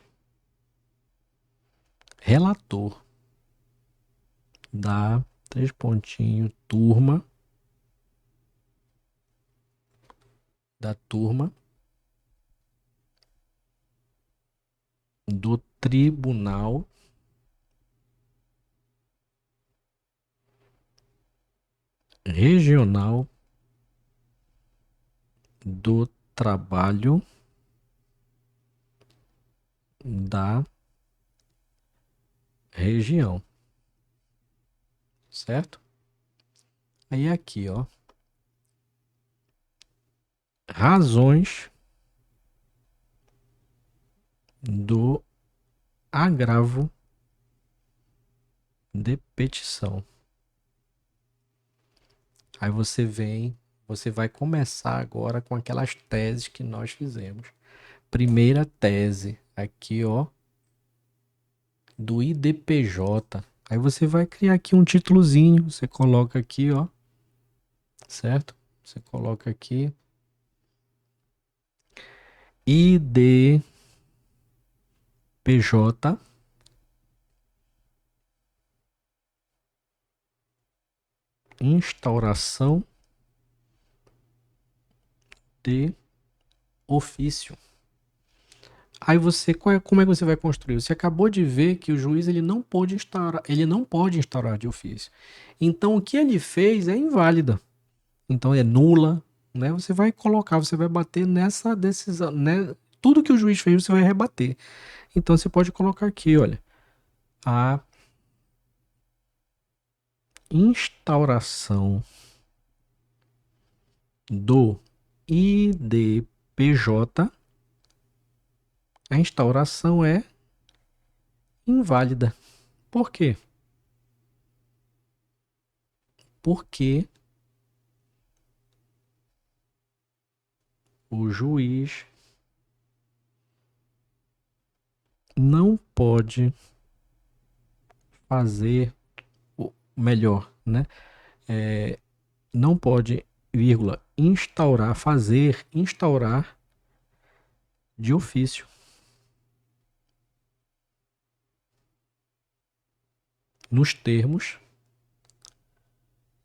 relator da turma do Tribunal Regional do Trabalho da região, certo? Aí aqui, ó, razões do agravo de petição. Aí você vai começar agora com aquelas teses que nós fizemos. Primeira tese, aqui, ó, do IDPJ. Aí você vai criar aqui um títulozinho, você coloca aqui, ó, certo? Você coloca aqui IDPJ, instauração de ofício. Aí você, como é que você vai construir? Você acabou de ver que o juiz ele não pode instaurar de ofício. Então o que ele fez é inválida. Então é nula, né? Você vai colocar, você vai bater nessa decisão, né? Tudo que o juiz fez você vai rebater. Então você pode colocar aqui, olha, a instauração do IDPJ, a instauração é inválida. Por quê? Porque o juiz não pode fazer o melhor, né? Não pode, vírgula, instaurar de ofício. Nos termos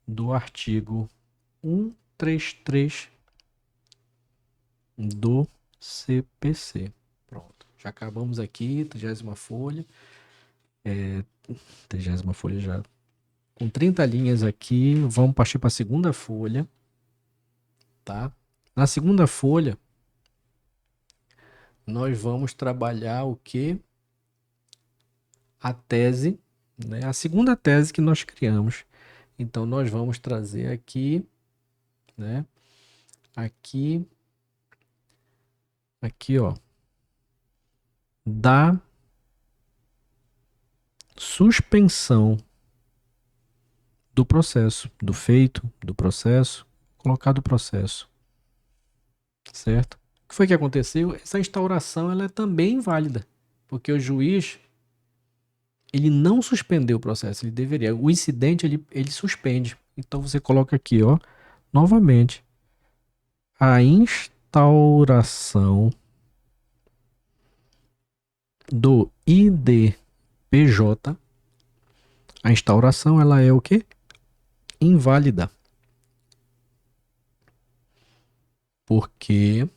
do artigo 133 do CPC. Pronto. Já acabamos aqui, 30ª folha. 30ª folha já. Com 30 linhas aqui, vamos partir para a segunda folha. Tá? Na segunda folha, nós vamos trabalhar o que? A tese, né? A segunda tese que nós criamos. Então, nós vamos trazer aqui, né? Aqui, ó, da suspensão do processo, do feito, do processo, colocar do processo, certo? O que foi que aconteceu? Essa instauração ela é também inválida, porque o juiz ele não suspendeu o processo, ele deveria. O incidente ele suspende. Então você coloca aqui, ó, novamente, a instauração do IDPJ, a instauração ela é o quê? Inválida. Porque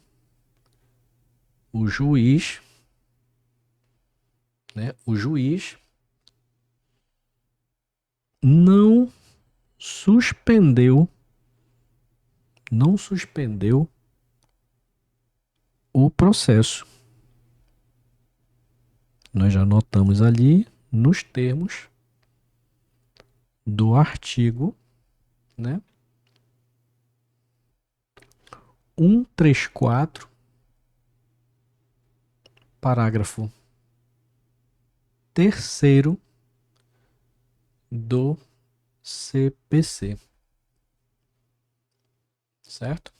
o juiz, né, não suspendeu o processo. Nós já anotamos ali nos termos do artigo, né? 134, parágrafo 3º do CPC, certo?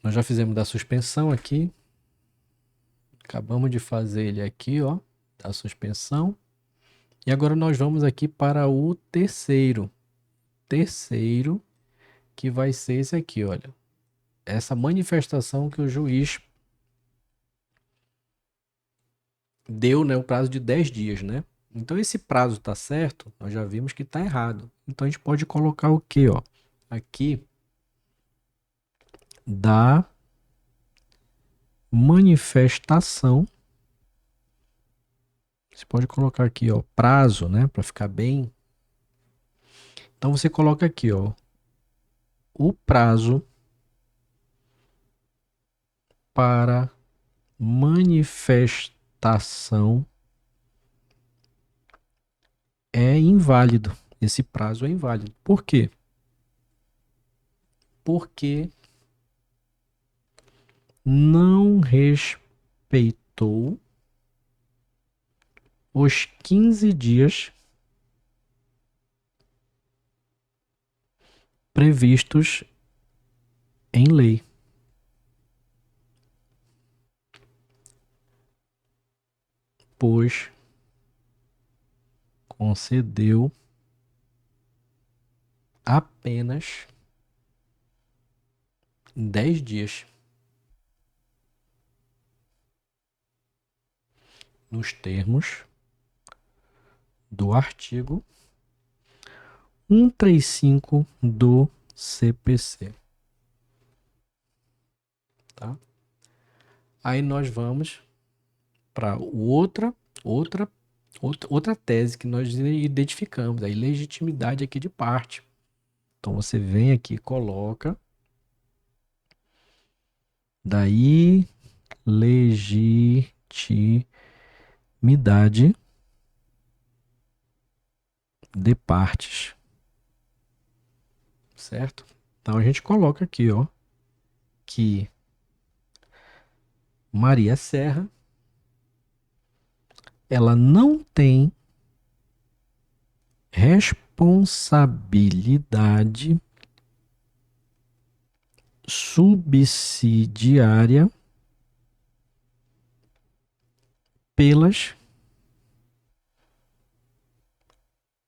Nós já fizemos da suspensão aqui, acabamos de fazer ele aqui, ó, da suspensão. E agora nós vamos aqui para o terceiro, que vai ser esse aqui, olha. Essa manifestação que o juiz deu, né, o prazo de 10 dias, né? Então esse prazo tá certo, nós já vimos que tá errado. Então a gente pode colocar o quê, ó? Aqui da manifestação. Você pode colocar aqui, ó, prazo, né, para ficar bem. Então você coloca aqui, ó, o prazo para manifestação é inválido. Esse prazo é inválido. Por quê? Porque não respeitou os 15 dias previstos em lei. Pois concedeu apenas 10 dias. Nos termos do artigo 135 do CPC. Tá? Aí nós vamos para outra tese que nós identificamos, a ilegitimidade aqui de parte. Então você vem aqui e coloca da ilegitimidade de partes, certo? Então a gente coloca aqui, ó, que Maria Serra ela não tem responsabilidade subsidiária pelas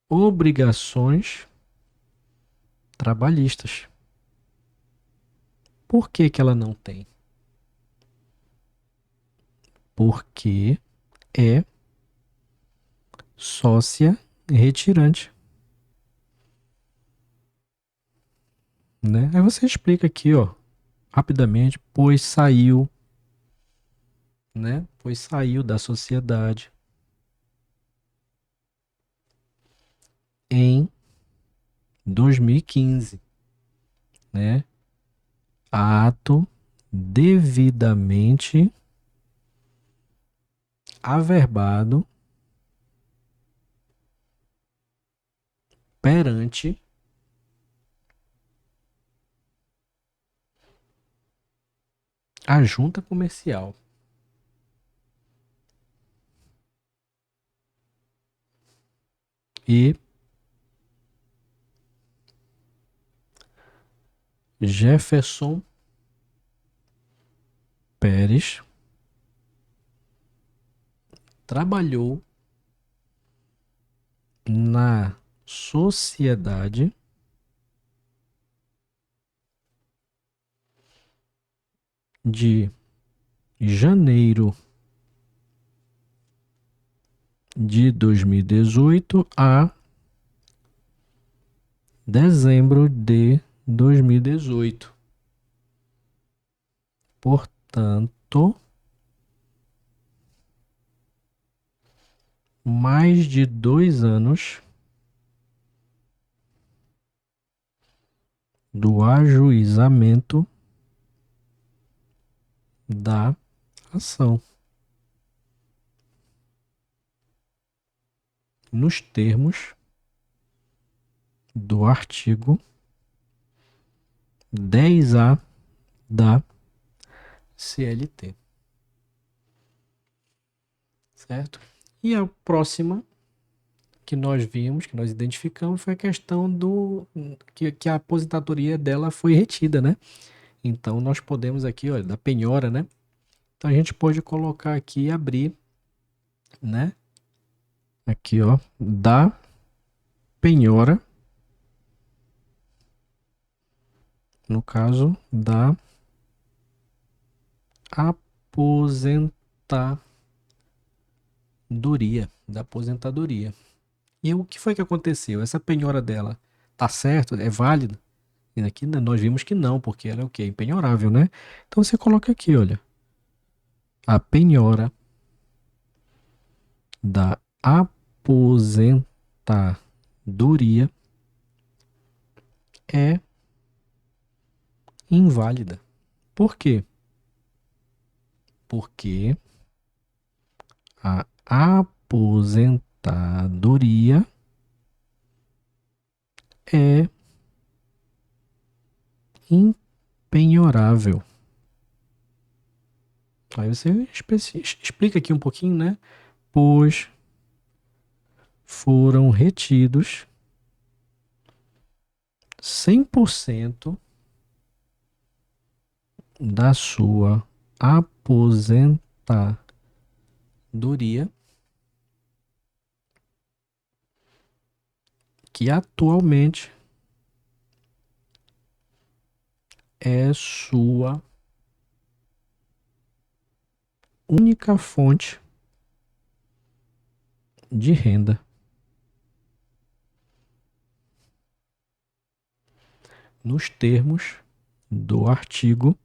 obrigações trabalhistas. Por que que ela não tem? Porque é sócia retirante, né? Aí você explica aqui, ó, rapidamente, pois saiu, né? Pois saiu da sociedade em 2015, né? Ato devidamente averbado perante a junta comercial. E Jefferson Pérez trabalhou na sociedade de janeiro de 2018 a dezembro de 2018. Portanto, mais de 2 anos do ajuizamento da ação, nos termos do artigo 10A da CLT, certo? E a próxima que nós vimos, que nós identificamos, foi a questão do que a aposentadoria dela foi retida, né? Então nós podemos aqui, olha, da penhora, né? Então a gente pode colocar aqui e abrir, né? Aqui, ó, da penhora, no caso da aposentadoria. E o que foi que aconteceu? Essa penhora dela tá certo? É válida? E aqui nós vimos que não, porque ela é o quê? Impenhorável, né? Então você coloca aqui, olha, a penhora da aposentadoria é inválida. Por quê? Porque a aposentadoria é impenhorável. Aí você explica aqui um pouquinho, né? Pois foram retidos 100% da sua aposentadoria que atualmente é sua única fonte de renda, nos termos do artigo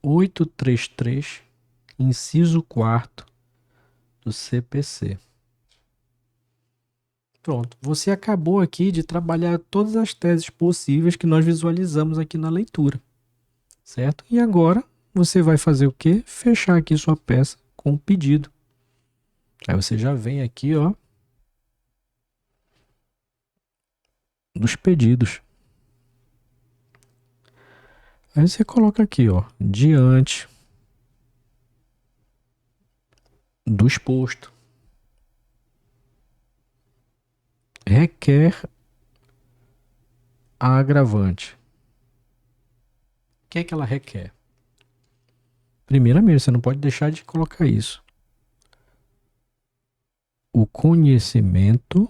833, inciso 4 do CPC. Pronto, você acabou aqui de trabalhar todas as teses possíveis que nós visualizamos aqui na leitura, certo? E agora você vai fazer o quê? Fechar aqui sua peça com o pedido. Aí você já vem aqui, ó, dos pedidos. Aí você coloca aqui, ó, diante do exposto, requer a agravante. O que é que ela requer? Primeiramente, você não pode deixar de colocar isso. O conhecimento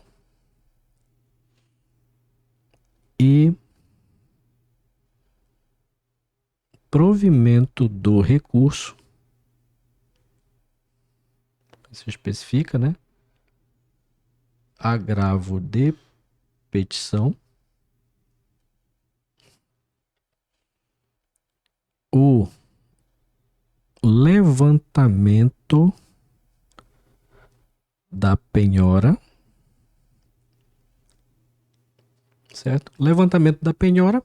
e provimento do recurso. Você especifica, né? Agravo de petição. O levantamento da penhora, certo? O levantamento da penhora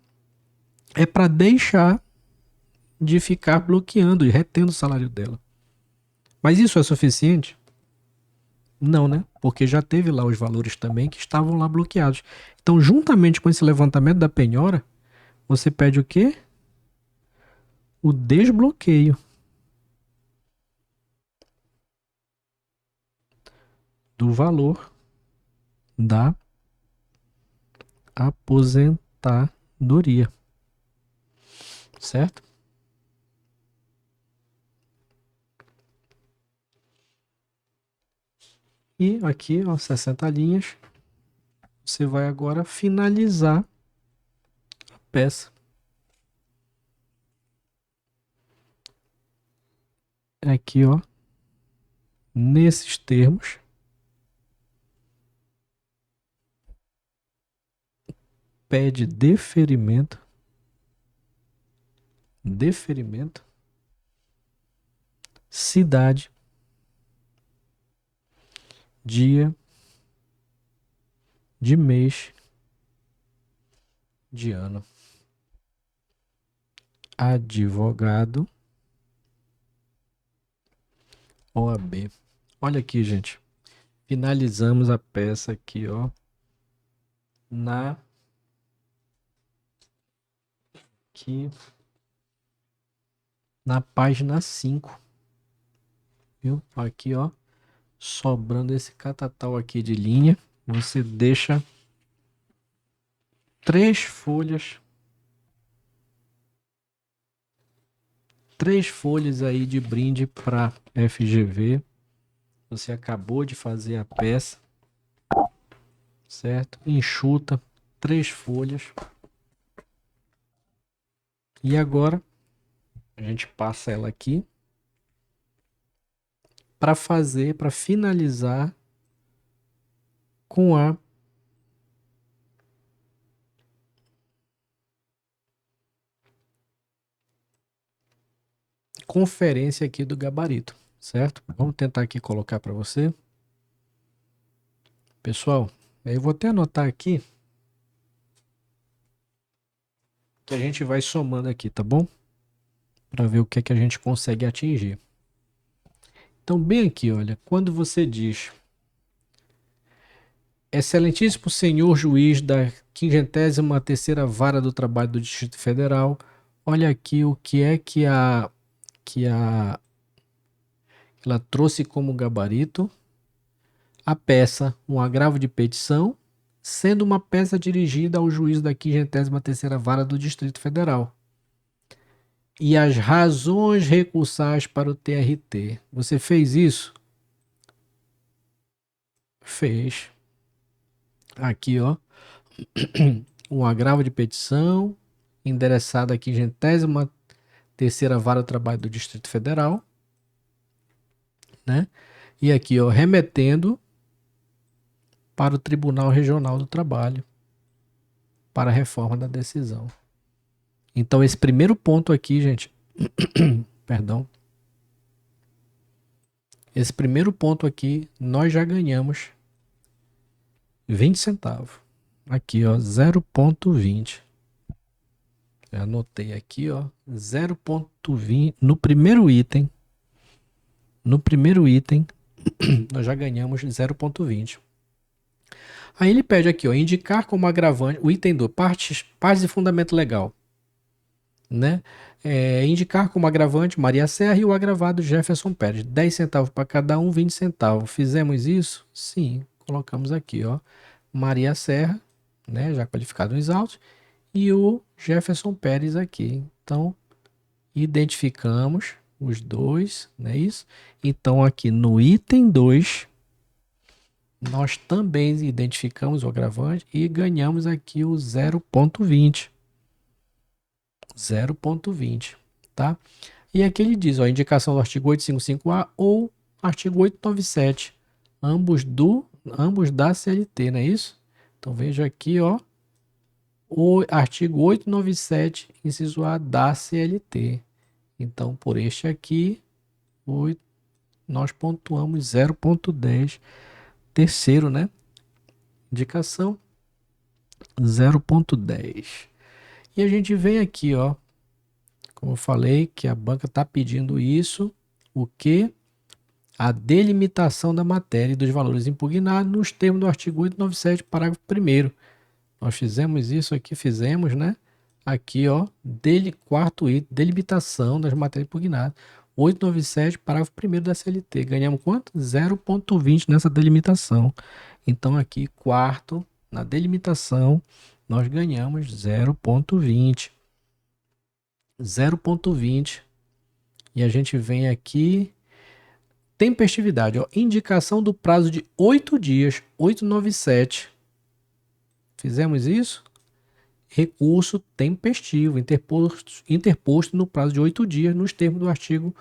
é para deixar de ficar bloqueando e retendo o salário dela. Mas isso é suficiente? Não, né? Porque já teve lá os valores também que estavam lá bloqueados. Então, juntamente com esse levantamento da penhora, você pede o quê? O desbloqueio do valor da aposentadoria, certo? E aqui, ó, 60 linhas, você vai agora finalizar a peça. Aqui, ó, nesses termos, pede deferimento, cidade, dia, de mês, de ano. advogado, OAB. Olha aqui, gente. Finalizamos a peça aqui, ó, aqui na página 5, viu? Aqui, ó, sobrando esse catatal aqui de linha, você deixa 3 folhas, 3 folhas aí de brinde para FGV. Você acabou de fazer a peça, certo? Enxuta 3 folhas. E agora a gente passa ela aqui para finalizar com a conferência aqui do gabarito, certo? Vamos tentar aqui colocar para você. Pessoal, eu vou até anotar aqui que a gente vai somando aqui, tá bom? Para ver o que é que a gente consegue atingir. Então, bem aqui, olha, quando você diz Excelentíssimo senhor juiz da 53ª Vara do Trabalho do Distrito Federal, olha aqui o que é que ela trouxe como gabarito a peça, um agravo de petição, sendo uma peça dirigida ao juiz da 53ª Vara do Distrito Federal. E as razões recursais para o TRT. Você fez isso? Fez. Aqui, ó. Um agravo de petição endereçado à 53ª Vara do Trabalho do Distrito Federal, né? E aqui, ó, remetendo para o Tribunal Regional do Trabalho para a reforma da decisão. Então, esse primeiro ponto aqui, gente, perdão, esse primeiro ponto aqui, nós já ganhamos 20 centavos. Aqui, ó, 0,20. Já anotei aqui, ó, 0,20 no primeiro item. No primeiro item, nós já ganhamos 0,20. Aí ele pede aqui, ó, indicar como agravante, o item 2, partes de fundamento legal, né? Indicar como agravante Maria Serra e o agravado Jefferson Pérez. 10 centavos para cada um, 20 centavos. Fizemos isso? Sim, colocamos aqui, ó, Maria Serra, né, já qualificado nos autos, e o Jefferson Pérez aqui. Então, identificamos os dois, não é isso? Então, aqui no item 2, nós também identificamos o agravante e ganhamos aqui o 0,20. 0,20, tá? E aqui ele diz, ó, indicação do artigo 855A ou artigo 897, ambos da CLT, não é isso? Então veja aqui, ó, o artigo 897, inciso A da CLT. Então, por este aqui, nós pontuamos 0,10. Terceiro, né? Indicação 0,10. E a gente vem aqui, ó, como eu falei, que a banca está pedindo isso, o que? A delimitação da matéria e dos valores impugnados nos termos do artigo 897, parágrafo 1º. Nós fizemos isso aqui, fizemos, né? Aqui, ó, quarto item, delimitação das matérias impugnadas. 897, parágrafo 1º da CLT. Ganhamos quanto? 0,20 nessa delimitação. Então, aqui, quarto, na delimitação, nós ganhamos 0,20. 0,20. E a gente vem aqui, tempestividade, ó, indicação do prazo de 8 dias, 897. Fizemos isso? Recurso tempestivo, interposto no prazo de 8 dias, nos termos do artigo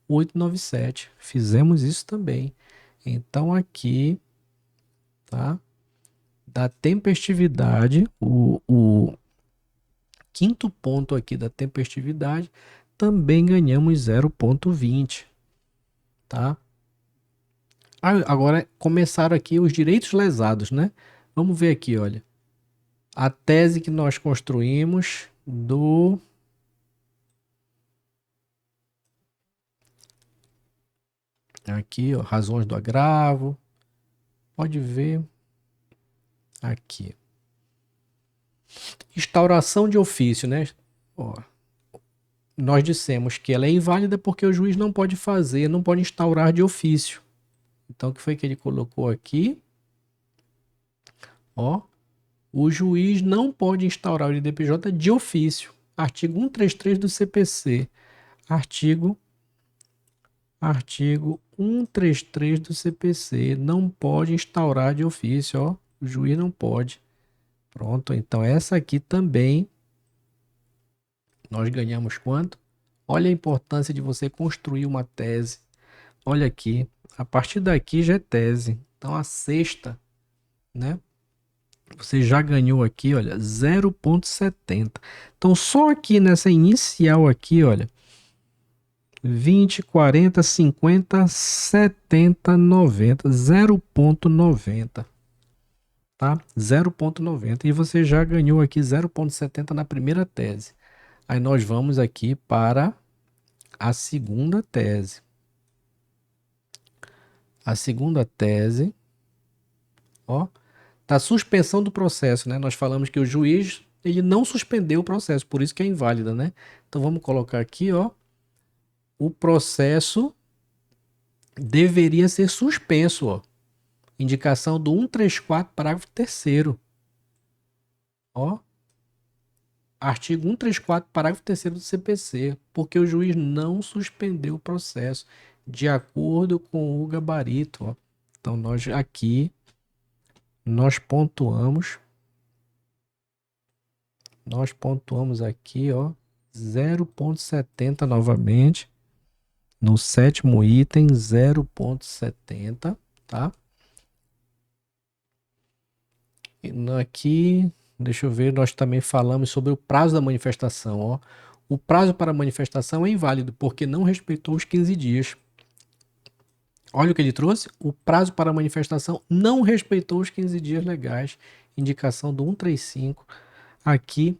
897. Fizemos isso também. Então, aqui, tá? Da tempestividade, o quinto ponto aqui da tempestividade, também ganhamos 0,20, tá? Agora começaram aqui os direitos lesados, né? Vamos ver aqui, olha. A tese que nós construímos Aqui, ó, razões do agravo. Pode ver aqui. Instauração de ofício, né? Ó, nós dissemos que ela é inválida porque o juiz não pode fazer, não pode instaurar de ofício. Então, o que foi que ele colocou aqui? Ó, o juiz não pode instaurar o IDPJ de ofício. Artigo 133 do CPC. Artigo 133 do CPC. Não pode instaurar de ofício, ó. O juiz não pode. Pronto, então essa aqui também nós ganhamos quanto? Olha a importância de você construir uma tese. Olha aqui, a partir daqui já é tese. Então a sexta, né? Você já ganhou aqui, olha, 0,70. Então só aqui nessa inicial aqui, olha, 20, 40, 50, 70, 90, 0,90. Tá? 0,90. E você já ganhou aqui 0,70 na primeira tese. Aí nós vamos aqui para a segunda tese. A segunda tese, ó, tá suspensão do processo, né? Nós falamos que o juiz, ele não suspendeu o processo, por isso que é inválida, né? Então vamos colocar aqui, ó, o processo deveria ser suspenso, ó. Indicação do 134, parágrafo 3º. Ó, artigo 134, parágrafo 3º do CPC, porque o juiz não suspendeu o processo de acordo com o gabarito, ó. Então nós aqui pontuamos aqui, ó, 0,70 novamente. No sétimo item, 0,70, tá? E aqui, deixa eu ver, nós também falamos sobre o prazo da manifestação, ó. O prazo para a manifestação é inválido porque não respeitou os 15 dias. Olha o que ele trouxe. O prazo para a manifestação não respeitou os 15 dias legais. Indicação do 135. Aqui,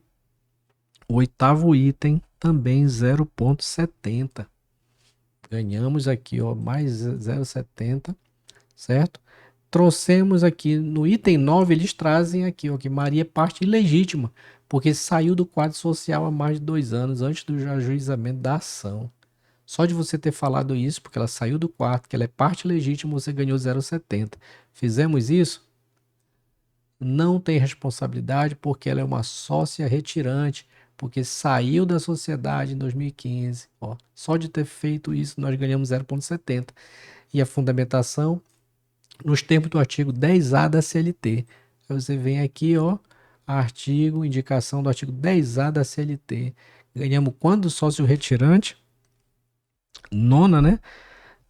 o oitavo item, também 0,70. Ganhamos aqui, ó, mais 0,70, certo? Trouxemos aqui no item 9, eles trazem aqui, ó, que Maria é parte ilegítima, porque saiu do quadro social há mais de 2 anos, antes do ajuizamento da ação. Só de você ter falado isso, porque ela saiu do quarto, que ela é parte legítima, você ganhou 0,70. Fizemos isso? Não tem responsabilidade, porque ela é uma sócia retirante, porque saiu da sociedade em 2015. Ó, só de ter feito isso, nós ganhamos 0,70. E a fundamentação, nos termos do artigo 10A da CLT. Aí você vem aqui, ó, artigo, indicação do artigo 10A da CLT. Ganhamos quando sócio retirante? Nona, né?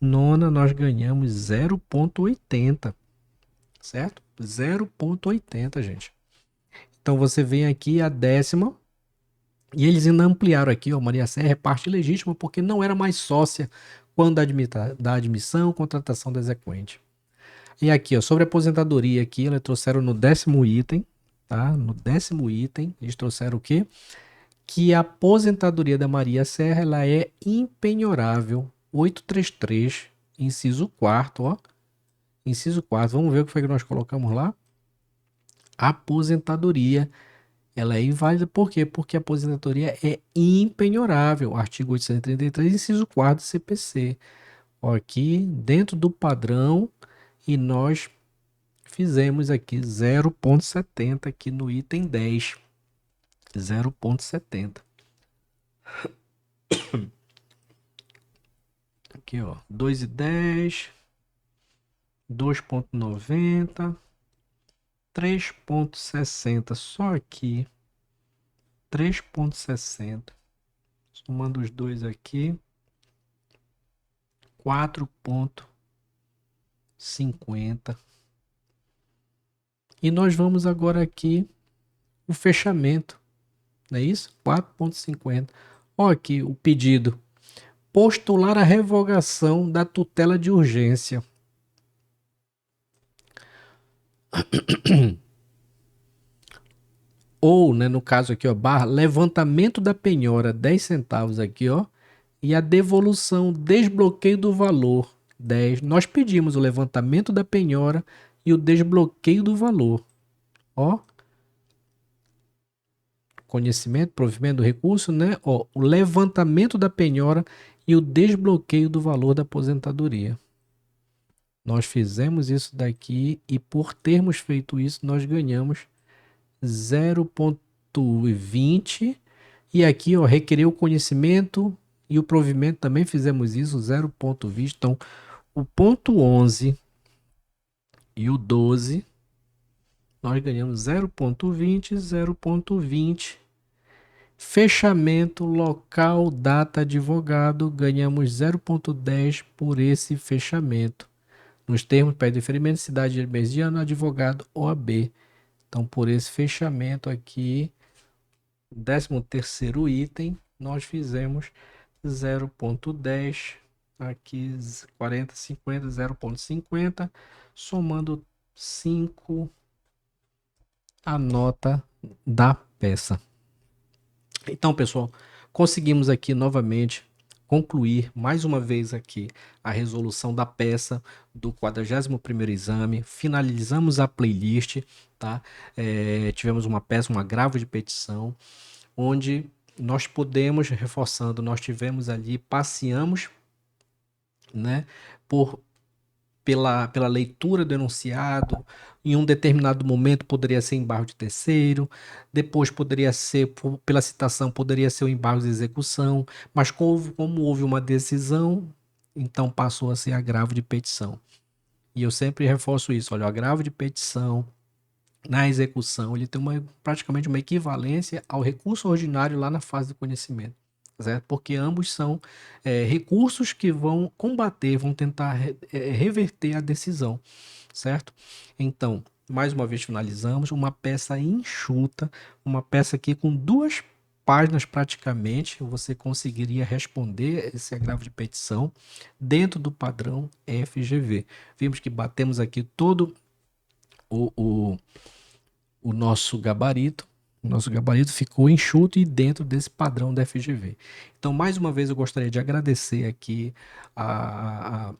Nona, nós ganhamos 0,80, certo? 0,80, gente. Então você vem aqui a décima, e eles ainda ampliaram aqui, ó, Maria Serra é parte legítima porque não era mais sócia quando da admissão, contratação do exequente. E aqui, ó, sobre a aposentadoria aqui, eles trouxeram no 10º item, tá? No 10º item, eles trouxeram o quê? Que a aposentadoria da Maria Serra, ela é impenhorável. 833, inciso 4º, ó. Inciso 4º, vamos ver o que foi que nós colocamos lá? A aposentadoria, ela é inválida, por quê? Porque a aposentadoria é impenhorável. Artigo 833, inciso 4º do CPC. Ó, aqui, dentro do padrão, e nós fizemos aqui 0,70 aqui no item 10. 0,70. Aqui, ó, 2,10, 2,90, 3,60 só aqui, 3,60, somando os dois aqui, 4,50. E nós vamos agora aqui o fechamento, não é isso? 4,50. Ó aqui o pedido. Postular a revogação da tutela de urgência. Ou, né, no caso aqui, ó, barra, levantamento da penhora, 10 centavos aqui, ó, e a devolução, desbloqueio do valor, 10. Nós pedimos o levantamento da penhora e o desbloqueio do valor. Ó, conhecimento, provimento do recurso, né? Ó, o levantamento da penhora e o desbloqueio do valor da aposentadoria. Nós fizemos isso daqui e por termos feito isso, nós ganhamos 0,20 e aqui, ó, requerer o conhecimento e o provimento também fizemos isso, 0,20. Então, o ponto 11 e o 12, nós ganhamos 0,20, 0,20. Fechamento, local, data, advogado, ganhamos 0,10 por esse fechamento. Nos termos, pede deferimento, cidade, mês de ano, advogado, OAB. Então, por esse fechamento aqui, 13º item, nós fizemos 0,10, aqui 40, 50, 0,50, somando 5 a nota da peça. Então, pessoal, conseguimos aqui novamente concluir mais uma vez aqui a resolução da peça do 41º exame, finalizamos a playlist, tá? Tivemos uma peça, um agravo de petição, onde nós podemos, reforçando, nós tivemos ali, passeamos, né, pela leitura do enunciado, em um determinado momento poderia ser embargo de terceiro, depois poderia ser, pela citação, poderia ser o embargo de execução, mas como houve uma decisão, então passou a ser agravo de petição. E eu sempre reforço isso, olha, o agravo de petição na execução, ele tem praticamente uma equivalência ao recurso ordinário lá na fase do conhecimento, certo? Porque ambos são recursos que vão combater, vão tentar reverter a decisão, certo? Então, mais uma vez finalizamos, uma peça enxuta, uma peça aqui com 2 páginas praticamente, você conseguiria responder esse agravo de petição dentro do padrão FGV. Vimos que batemos aqui todo o nosso gabarito. O nosso gabarito ficou enxuto e dentro desse padrão da FGV. Então, mais uma vez, eu gostaria de agradecer aqui a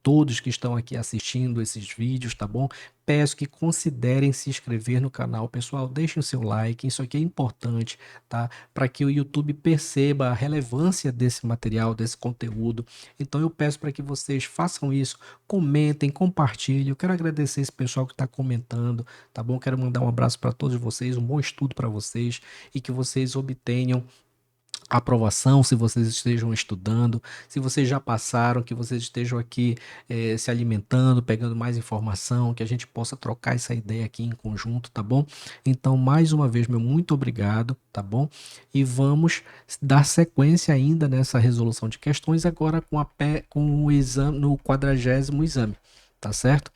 todos que estão aqui assistindo esses vídeos, tá bom? Peço que considerem se inscrever no canal. Pessoal, deixem o seu like, isso aqui é importante, tá? Para que o YouTube perceba a relevância desse material, desse conteúdo. Então, eu peço para que vocês façam isso, comentem, compartilhem. Eu quero agradecer esse pessoal que está comentando, tá bom? Quero mandar um abraço para todos vocês, um bom estudo para vocês e que vocês obtenham aprovação, se vocês estejam estudando, se vocês já passaram, que vocês estejam aqui se alimentando, pegando mais informação, que a gente possa trocar essa ideia aqui em conjunto, tá bom? Então, mais uma vez, meu muito obrigado, tá bom? E vamos dar sequência ainda nessa resolução de questões agora com o exame, no 40º exame, tá certo?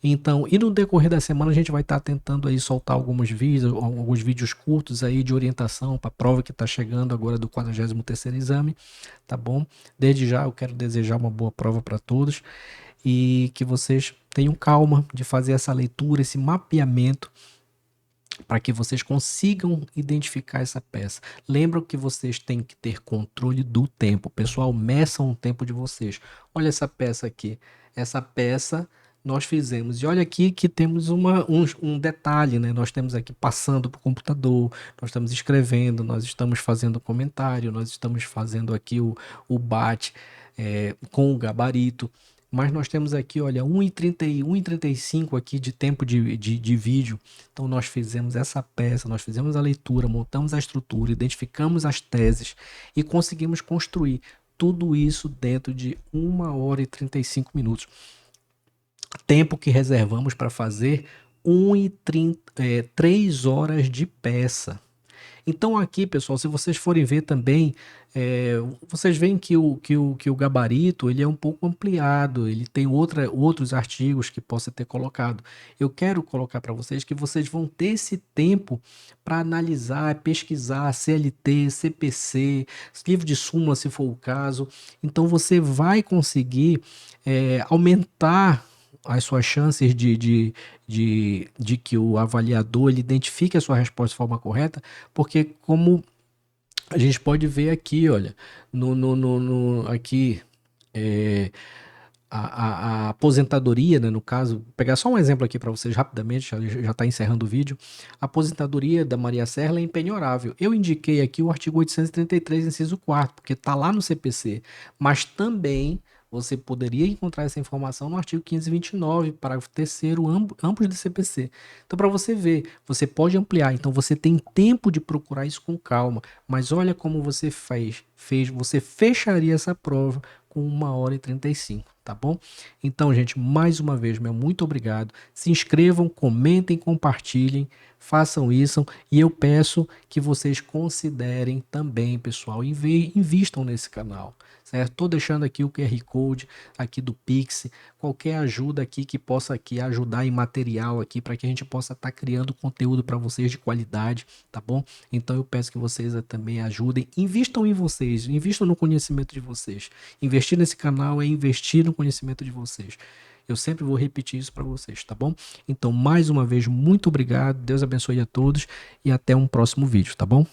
Então, e no decorrer da semana a gente vai estar tentando aí soltar alguns vídeos curtos aí de orientação para a prova que está chegando agora do 43º exame, tá bom? Desde já eu quero desejar uma boa prova para todos e que vocês tenham calma de fazer essa leitura, esse mapeamento, para que vocês consigam identificar essa peça. Lembram que vocês têm que ter controle do tempo. Pessoal, meçam o tempo de vocês. Olha essa peça aqui. Essa peça nós fizemos. E olha aqui que temos um detalhe, né? Nós temos aqui passando para o computador, nós estamos escrevendo, nós estamos fazendo comentário, nós estamos fazendo aqui o bate com o gabarito. Mas nós temos aqui, olha, 1h30 e 1h35 aqui de tempo de vídeo. Então nós fizemos essa peça, nós fizemos a leitura, montamos a estrutura, identificamos as teses e conseguimos construir tudo isso dentro de 1h35. Tempo que reservamos para fazer 3 horas de peça. Então aqui, pessoal, se vocês forem ver também, vocês veem que o gabarito ele é um pouco ampliado, ele tem outros artigos que possa ter colocado. Eu quero colocar para vocês que vocês vão ter esse tempo para analisar, pesquisar CLT, CPC, livro de súmula, se for o caso. Então você vai conseguir aumentar as suas chances de que o avaliador ele identifique a sua resposta de forma correta, porque como a gente pode ver aqui, olha, aqui a aposentadoria, né, no caso, pegar só um exemplo aqui para vocês rapidamente, já está encerrando o vídeo. A aposentadoria da Maria Serra é impenhorável. Eu indiquei aqui o artigo 833, inciso 4º, porque está lá no CPC, mas também você poderia encontrar essa informação no artigo 529, parágrafo 3º, ambos do CPC. Então, para você ver, você pode ampliar. Então, você tem tempo de procurar isso com calma. Mas olha como você fez, você fecharia essa prova com 1h35, tá bom? Então, gente, mais uma vez, meu muito obrigado. Se inscrevam, comentem, compartilhem, façam isso e eu peço que vocês considerem também, pessoal, invistam nesse canal, certo? Tô deixando aqui o QR Code aqui do Pix, qualquer ajuda aqui que possa aqui ajudar em material aqui para que a gente possa estar criando conteúdo para vocês de qualidade, tá bom? Então eu peço que vocês também ajudem, invistam em vocês, invistam no conhecimento de vocês. Investir nesse canal é investir no conhecimento de vocês. Eu sempre vou repetir isso para vocês, tá bom? Então, mais uma vez, muito obrigado. Deus abençoe a todos e até um próximo vídeo, tá bom?